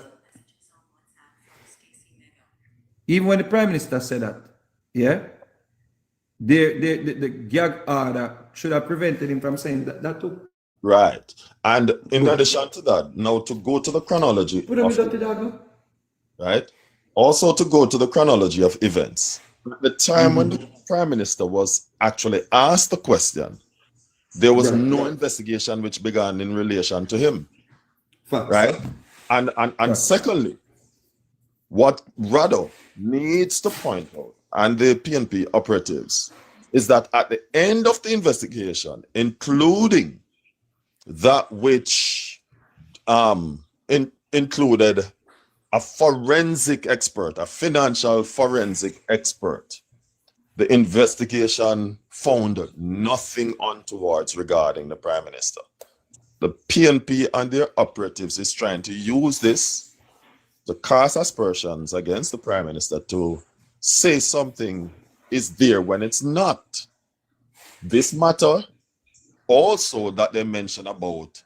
said that, yeah, the gag order should have prevented him from saying that too. Right. And in addition to that, now to go to the chronology Put him of, with that, right? Also to go to the chronology of events. At the time when the Prime Minister was actually asked the question, there was no investigation which began in relation to him. Facts. Right? And secondly, what Rado needs to point out, and the PNP operatives, is that at the end of the investigation, including that which included a forensic expert, a financial forensic expert, the investigation found nothing untoward regarding the Prime Minister. The PNP and their operatives is trying to use this to cast aspersions against the Prime Minister to say something is there when it's not. This matter also that they mention about,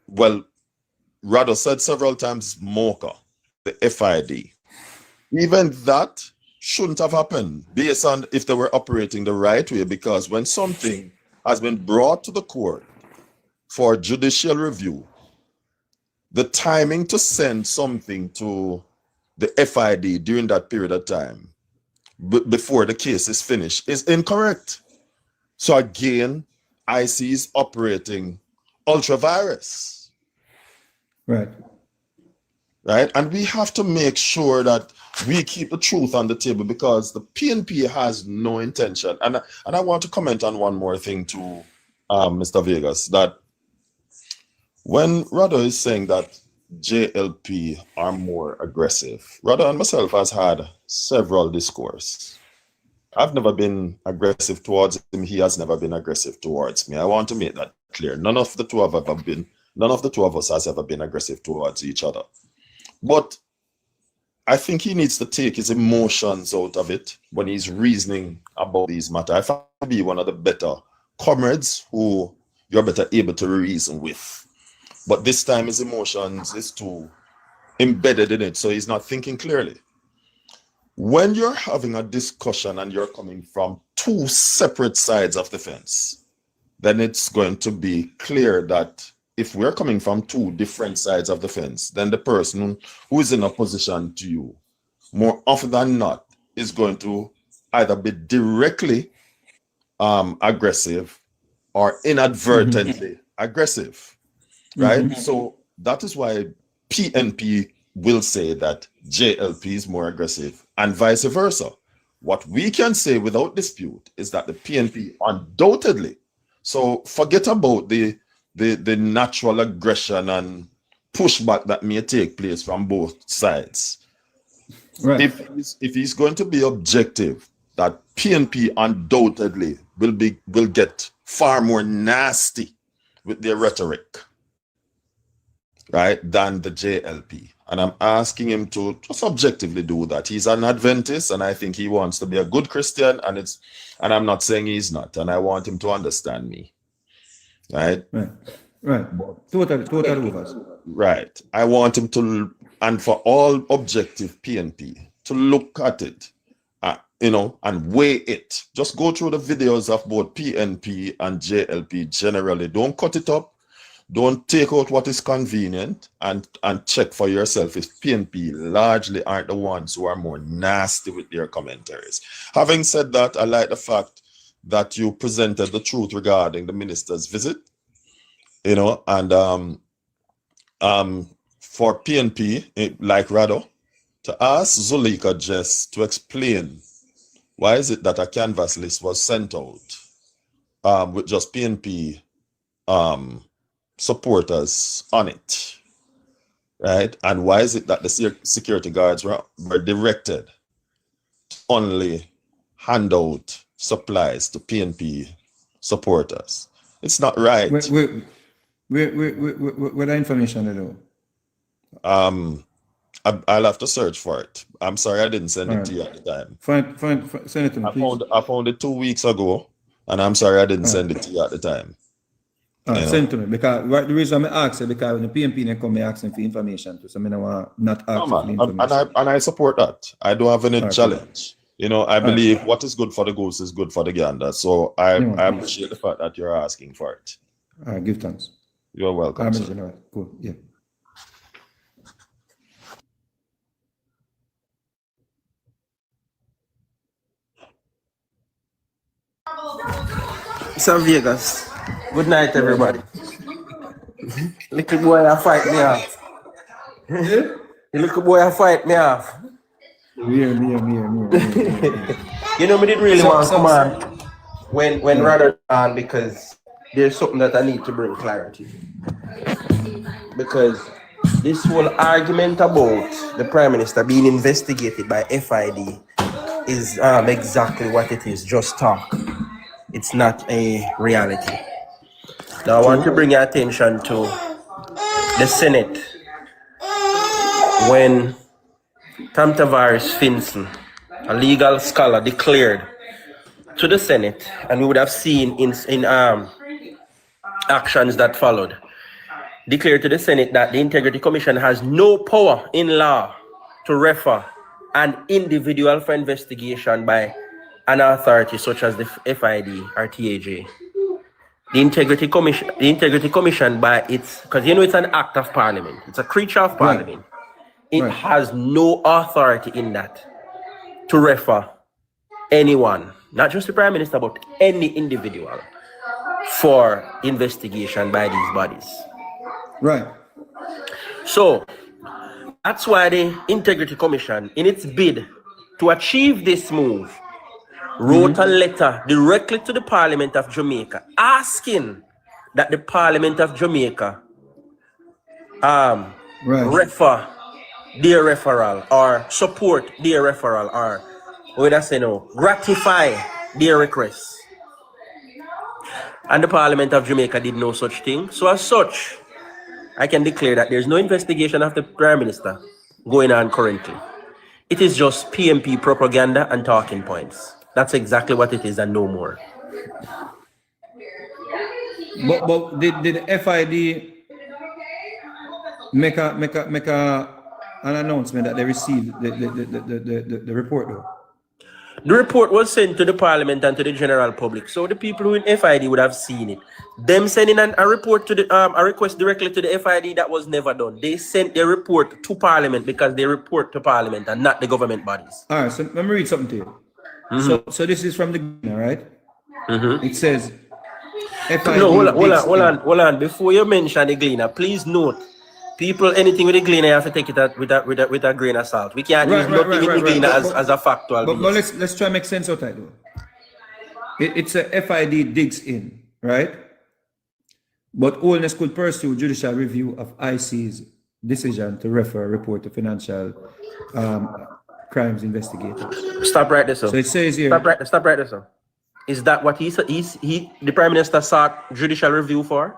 well, Rado said several times Mocha, the FID. Even that shouldn't have happened based on if they were operating the right way, because when something has been brought to the court for judicial review, the timing to send something to the FID during that period of time before the case is finished is incorrect. So again, IC is operating ultra-virus. Right. Right? And we have to make sure that we keep the truth on the table, because the PNP has no intention. And I want to comment on one more thing to Mr. Vegas, that when Rado is saying that JLP are more aggressive, Rado and myself has had several discourse. I've never been aggressive towards him. He has never been aggressive towards me. I want to make that clear. None of the two of us has ever been aggressive towards each other. But I think he needs to take his emotions out of it when he's reasoning about these matters. I find him to be one of the better comrades who you're better able to reason with. But this time his emotions is too embedded in it, so he's not thinking clearly. When you're having a discussion and you're coming from two separate sides of the fence, then it's going to be clear that if we're coming from two different sides of the fence, then the person who is in opposition to you, more often than not, is going to either be directly aggressive or inadvertently aggressive, right? So that is why PNP will say that JLP is more aggressive and vice versa. What we can say without dispute is that the PNP undoubtedly, so forget about the natural aggression and pushback that may take place from both sides. Right. If he's going to be objective, that PNP undoubtedly will get far more nasty with their rhetoric, right, than the JLP. And I'm asking him to just objectively do that. He's an Adventist, and I think he wants to be a good Christian, and I'm not saying he's not, and I want him to understand me. Right? Right. Total overs. Right. I want him to, and for all objective PNP, to look at it, and weigh it. Just go through the videos of both PNP and JLP generally. Don't cut it up. Don't take out what is convenient, and check for yourself if PNP largely aren't the ones who are more nasty with their commentaries. Having said that, I like the fact that you presented the truth regarding the minister's visit, and for PNP, like Rado, to ask Zulika just to explain why is it that a canvas list was sent out with just PNP supporters on it, right? And why is it that the security guards were directed to only hand out supplies to PNP supporters? It's not right. Where the information though? I'll have to search for it. I'm sorry I didn't send it to you at the time. Fine, send it to me, please. I found it 2 weeks ago, and I'm sorry I didn't send it to you at the time. Send it to me, because the reason I ask it, because when the PNP they come asking for information too, so I don't want not ask for information. And I support that. I don't have any challenge. I believe what is good for the goose is good for the gander. So I appreciate the fact that you're asking for it. Give thanks. You're welcome. Cool. Yeah. Some Vegas. Good night, everybody. Little boy, I fight me off. The little boy, I fight me off. Me. You know, me didn't really want to come on when rather on, because there's something that I need to bring clarity. Because this whole argument about the Prime Minister being investigated by FID is exactly what it is, just talk. It's not a reality. Now I want to bring your attention to the Senate when Tam Tavares Finson, a legal scholar, declared to the Senate, and we would have seen in actions that followed, declared to the Senate that the Integrity Commission has no power in law to refer an individual for investigation by an authority such as the FID or TAJ. The Integrity Commission by its, because it's an act of Parliament, it's a creature of Parliament. It has no authority in that to refer anyone, not just the Prime Minister, but any individual for investigation by these bodies. Right. So that's why the Integrity Commission, in its bid to achieve this move, wrote a letter directly to the Parliament of Jamaica asking that the Parliament of Jamaica refer their referral or support their referral, or what I say no, ratify their request. And the Parliament of Jamaica did no such thing. So as such, I can declare that there's no investigation of the Prime Minister going on currently. It is just PNP propaganda and talking points. That's exactly what it is and no more. But did FID make an announcement that they received the report though? The report was sent to the Parliament and to the general public, so the people who in FID would have seen it. Them sending a report to the a request directly to the FID, that was never done. They sent their report to Parliament because they report to Parliament and not the government bodies. All right, so let me read something to you. So this is from the Gleaner, right? It says FID. No, hold on. Before you mention the Gleaner, please note, people, anything with the Gleaner, you have to take it with a grain of salt. We can't use nothing in the Gleaner as a factual. But let's try and make sense of that though. It's a FID digs in, right? But Holness could pursue judicial review of IC's decision to refer a report to financial crimes investigators. Stop right there, sir. So it says here. Stop right there, sir. Is that what the Prime Minister sought judicial review for?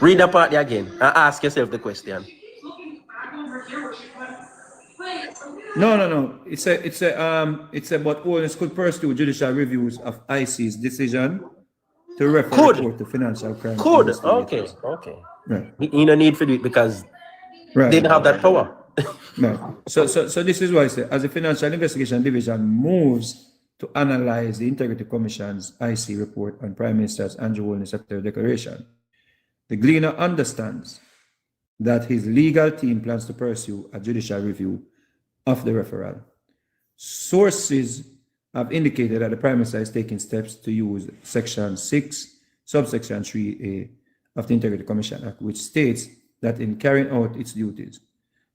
Read that part there again and ask yourself the question. No. It's about owners could pursue judicial reviews of IC's decision to refer Could. report to financial crimes. Could. investigators. Okay. Right. You no need for it because Right. they don't have that power. Right. So this is why I say, as the Financial Investigation Division moves to analyze the Integrity Commission's IC report on Prime Minister's Andrew Holness Secretary Declaration, the Gleaner understands that his legal team plans to pursue a judicial review of the referral. Sources have indicated that the Prime Minister is taking steps to use Section 6, subsection 3A of the Integrity Commission Act, which states that in carrying out its duties,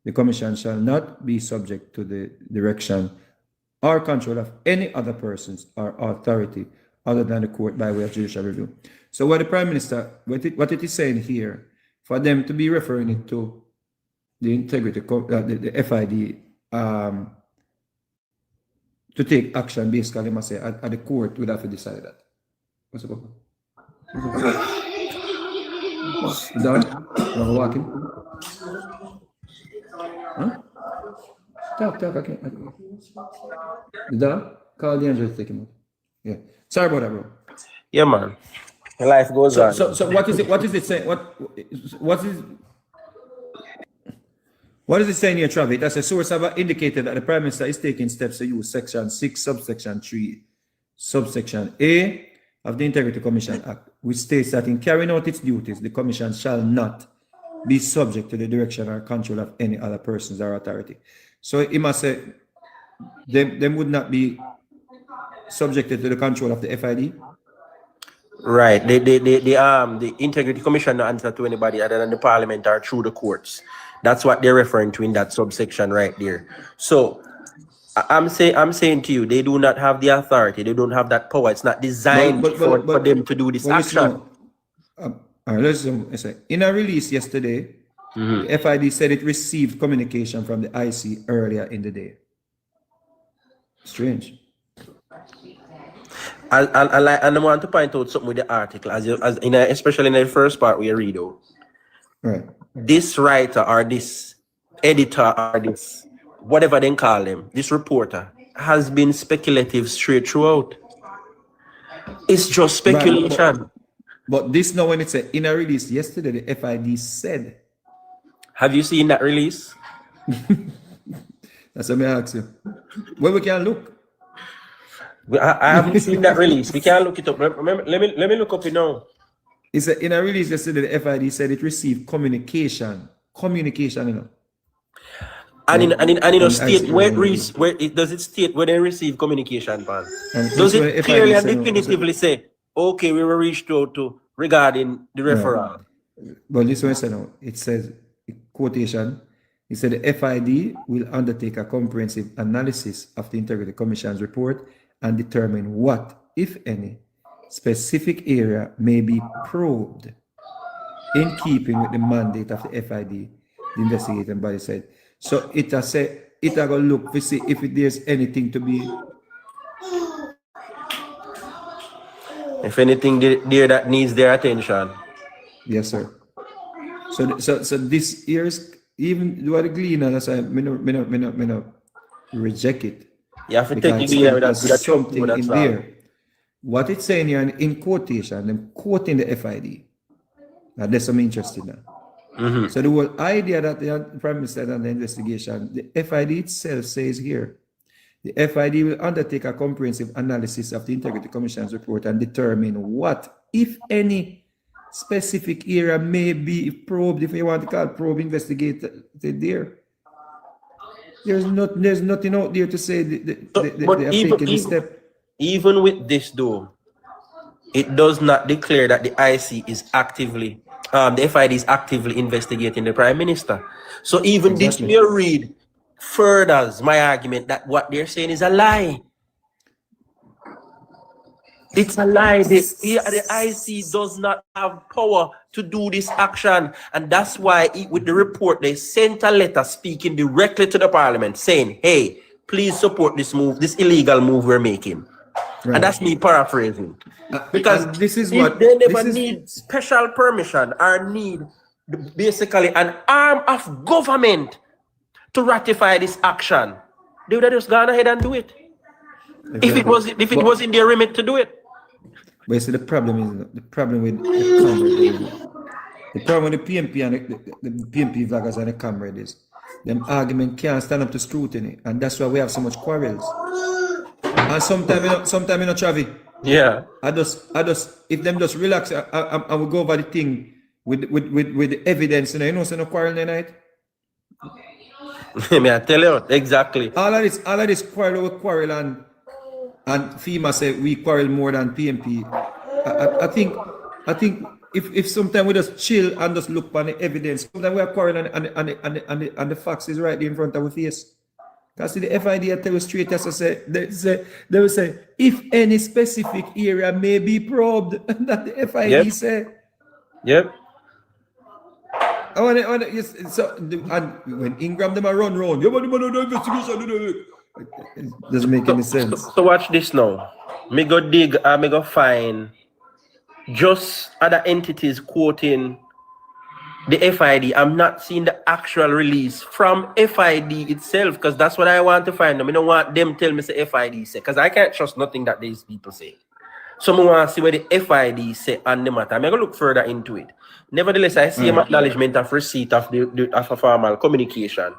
the Commission shall not be subject to the direction or control of any other persons or authority other than the court by way of judicial review. So what the Prime Minister, what it is saying here, for them to be referring it to the Integrity, the FID, to take action, basically, must say, at the court would have to decide that. What's the problem? Done? You're walking? Huh? Talk, I can't. The dog? Call the angel to take him out. Yeah. Sorry about that, bro. Yeah, man. Life goes on. So what is it saying? What is it saying here, Travis? As a source have indicated that the Prime Minister is taking steps to use Section 6, subsection 3, subsection A of the Integrity Commission Act, which states that in carrying out its duties, the Commission shall not be subject to the direction or control of any other persons or authority. So he must say, them would not be subjected to the control of the FID? Right. The Integrity Commission no answer to anybody other than the Parliament or through the courts. That's what they're referring to in that subsection right there. So I'm saying to you, they do not have the authority. They don't have that power. It's not designed for them to do this action. Listen, in a release yesterday, the FID said it received communication from the IC earlier in the day. Strange. I want to point out something with the article, especially in the first part where you read out. Right. This writer or this editor or this whatever they call them, this reporter has been speculative straight throughout. It's just speculation. Right, but this now, when it's in a release yesterday, the FID said. Have you seen that release? That's what I ask you. Where we can look? I haven't seen that release. We can't look it up. Remember, let me look up it now. It's in a release yesterday, the FID said it received communication, you know. And in a state where does it state where they receive communication, man? Does it clearly and definitively say, okay, we were reached out to regarding the referral? But this one said no. It says, quotation, it said the FID will undertake a comprehensive analysis of the Integrity Commission's report and determine what, if any, specific area may be probed in keeping with the mandate of the FID, the investigating body said. So it has said, it will look to see if there's anything to be. If anything there that needs their attention. Yes, sir. So this year's, even do the Gleaner, that's why me no reject it. You have to take the Gleaner with something in there. What it's saying here in quotation, them quoting the FID. Now that's some interesting now. So the whole idea that the Prime Minister and the investigation, the FID itself says here, the FID will undertake a comprehensive analysis of the Integrity Commission's report and determine what, if any, specific area may be probed, if you want to call it probe, investigated there. There's nothing out there to say they have taken this step. Even with this though, it does not declare that the IC is actively, the FID is actively investigating the Prime Minister. So even this may read furthers my argument that what they're saying is a lie. It's a lie. The IC does not have power to do this action. And that's why with the report, they sent a letter speaking directly to the parliament saying, hey, please support this move, this illegal move we're making. Right. And that's me paraphrasing. Because and this is if what they never this is. need special permission or need basically an arm of government to ratify this action, they would have just gone ahead and do it. If it was in their remit to do it. But you see, the problem with the comrade, the problem with the PNP and the PNP vloggers and the comrade is them argument can't stand up to scrutiny, and that's why we have so much quarrels. And sometimes you know, Travi. Yeah. I just if them just relax, I will go over the thing with the evidence, you know, so no quarrel tonight. May I tell you exactly. All of this quarrel and FEMA say we quarrel more than PNP. I think if sometimes we just chill and just look on the evidence, sometimes we are quarreling and the facts is right in front of our face. Because the FID tell you straight as I say, they will say, if any specific area may be probed, that the FID say. Yep. And when Ingram them are run round, investigation, it doesn't make any sense. So watch this now. Me go dig and me go find just other entities quoting the FID. I'm not seeing the actual release from FID itself, because that's what I want to find them. I don't want them tell me say FID say, because I can't trust nothing that these people say. So I want to see where the FID say on the matter. I'm going to look further into it. Nevertheless, I see an acknowledgement of receipt of of a formal communication,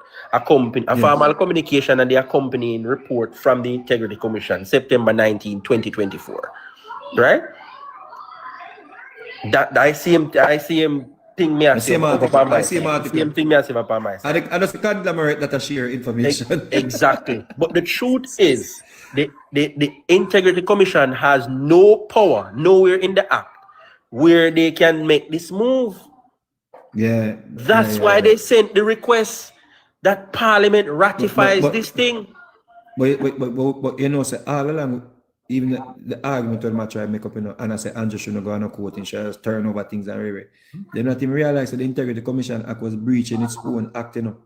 formal communication and the accompanying report from the Integrity Commission, September 19, 2024. Right? That I see him thing me as I see him article. Same thing me as upon myself. And just conglomerate that I share information. Exactly. But the truth is, the Integrity Commission has no power nowhere in the act where they can make this move. Yeah. That's why they sent the request that Parliament ratifies this thing. But you know, say all along, even the argument when I try to make up, you know, and I say Andrew shouldn't go on a court and just turn over things and everything. They not even realize that the Integrity Commission Act was breaching its own act, you know.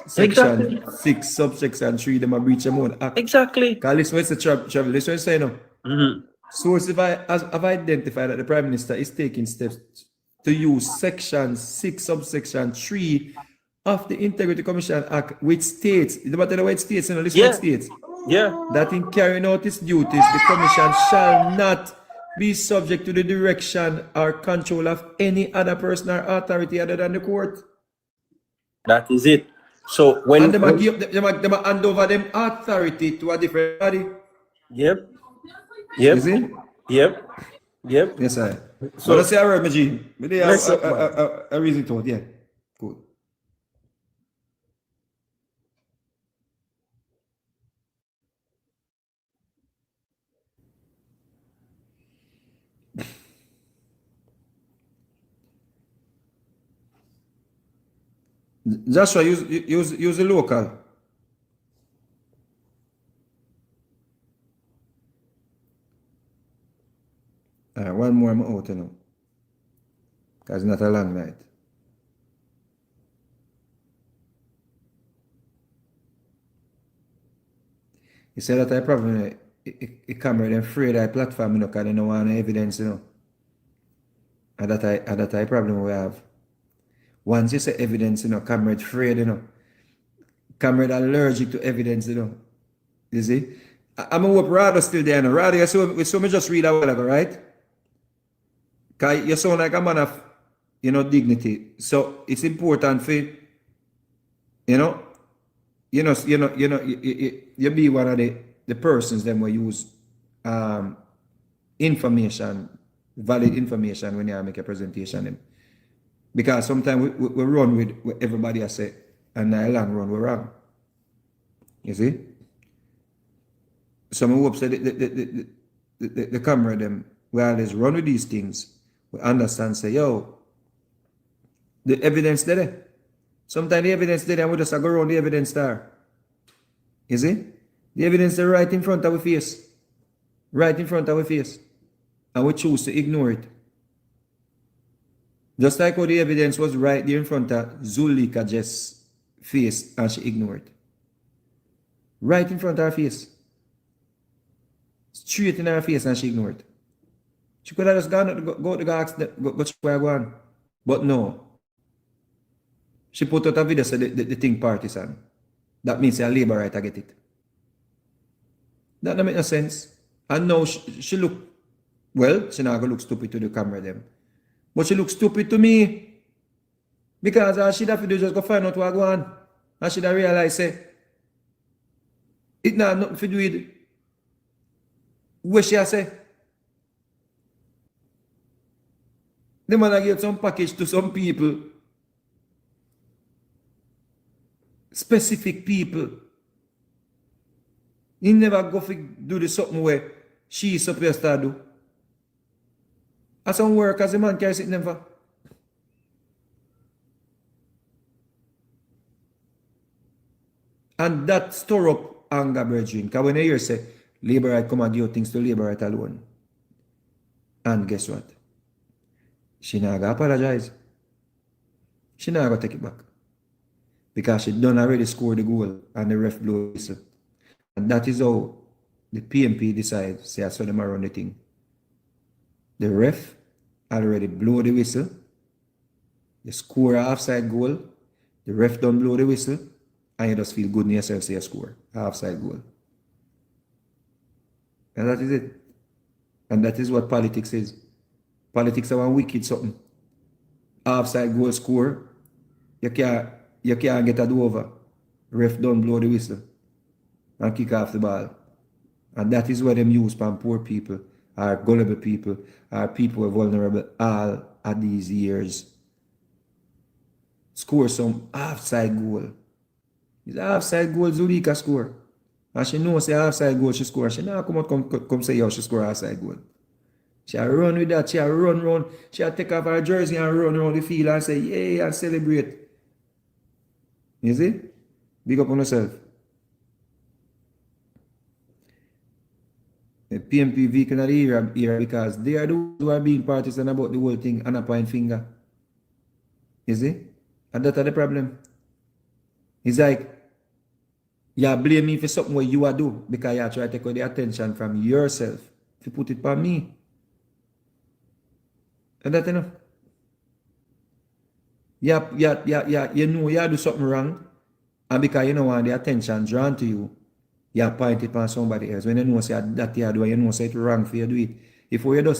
Section 6, subsection 3, them are breaching their own act. Exactly. Because listen what it's travel. Listen what it's saying now. Sources have identified that the Prime Minister is taking steps to use Section 6, subsection 3 of the Integrity Commission Act, which states, but the way it states, you know, listen what it states. Yeah. That in carrying out its duties, the Commission shall not be subject to the direction or control of any other person or authority other than the court. That is it. So when and they hand over them authority to a different body. Yep. Is it? Yep. Yes, sir. So let's say I read my G. I reason to it, yeah. Good. Joshua, use the local. One more I'm out, you know. Because it's not a long night. You say that I probably a camera them afraid I platform, you know, because they don't want evidence, you know. And that I problem we have. Once you say evidence, you know, camera afraid, you know. Camera allergic to evidence, you know. You see? I'm a hope Rado still there, you know. Rado, so me just read a while ago, right? Because you sound like a man of, you know, dignity. So it's important for, you be one of the persons that will use information, valid information when you make a presentation. Because sometimes we run with what everybody has said, and in the long run we're wrong. You see? So I hope say the camera them we always run with these things. We understand, say, yo, the evidence there. Sometimes the evidence there, and we just go around the evidence there. You see? The evidence is right in front of our face. Right in front of our face. and we choose to ignore it. Just like how the evidence was right there in front of Zulika Jess' face and she ignored it. Right in front of her face. Straight in her face and she ignored it. She could have just gone go to go ask go check where I go on. But no. She put out a video so the thing partisan. That means a labor right to get it. That don't make no sense. And now she look, well, she not gonna look stupid to the camera them. But she look stupid to me. Because all she have to do is just go find out what go on. And she don't realize say it not nothing to do with what she say. The man give some package to some people. Specific people. He never go for do the something where she is supposed to do. As some work as a man carries it never. And that stir up anger, brethren. Because when you hear say, labor right come and do things to labor right alone. And guess what? She not gonna apologize. She not gonna take it back. Because she done already scored the goal and the ref blow the whistle. And that is how the PNP decides, say I saw them around the thing. The ref already blow the whistle. You score a offside goal. The ref don't blow the whistle. And you just feel good in yourself, say you score a offside goal. And that is it. And that is what politics is. Politics are one wicked something. Offside goal score. You can't get a do over. Ref don't blow the whistle and kick off the ball. And that is what them use for poor people, or gullible people, or people who are vulnerable all of these years. Score some offside goal. It's an offside goal Zulika score. And she knows the offside goal she score. She not come say, yo, she score offside goal. She run with that. She run. She take off her jersey and run around the field and say, yay, and celebrate. You see? Big up on yourself. The PNP vehicle of the era because they are those who are being partisan about the whole thing and a point finger. You see? And that's the problem. It's like, you blame me for something what you are do because you try to take all the attention from yourself. If you put it on me. And that's enough. You know you do something wrong, and because you don't want the attention drawn to you, you point it on somebody else. When you know say that you do, you know say it's wrong for you to do it. If you just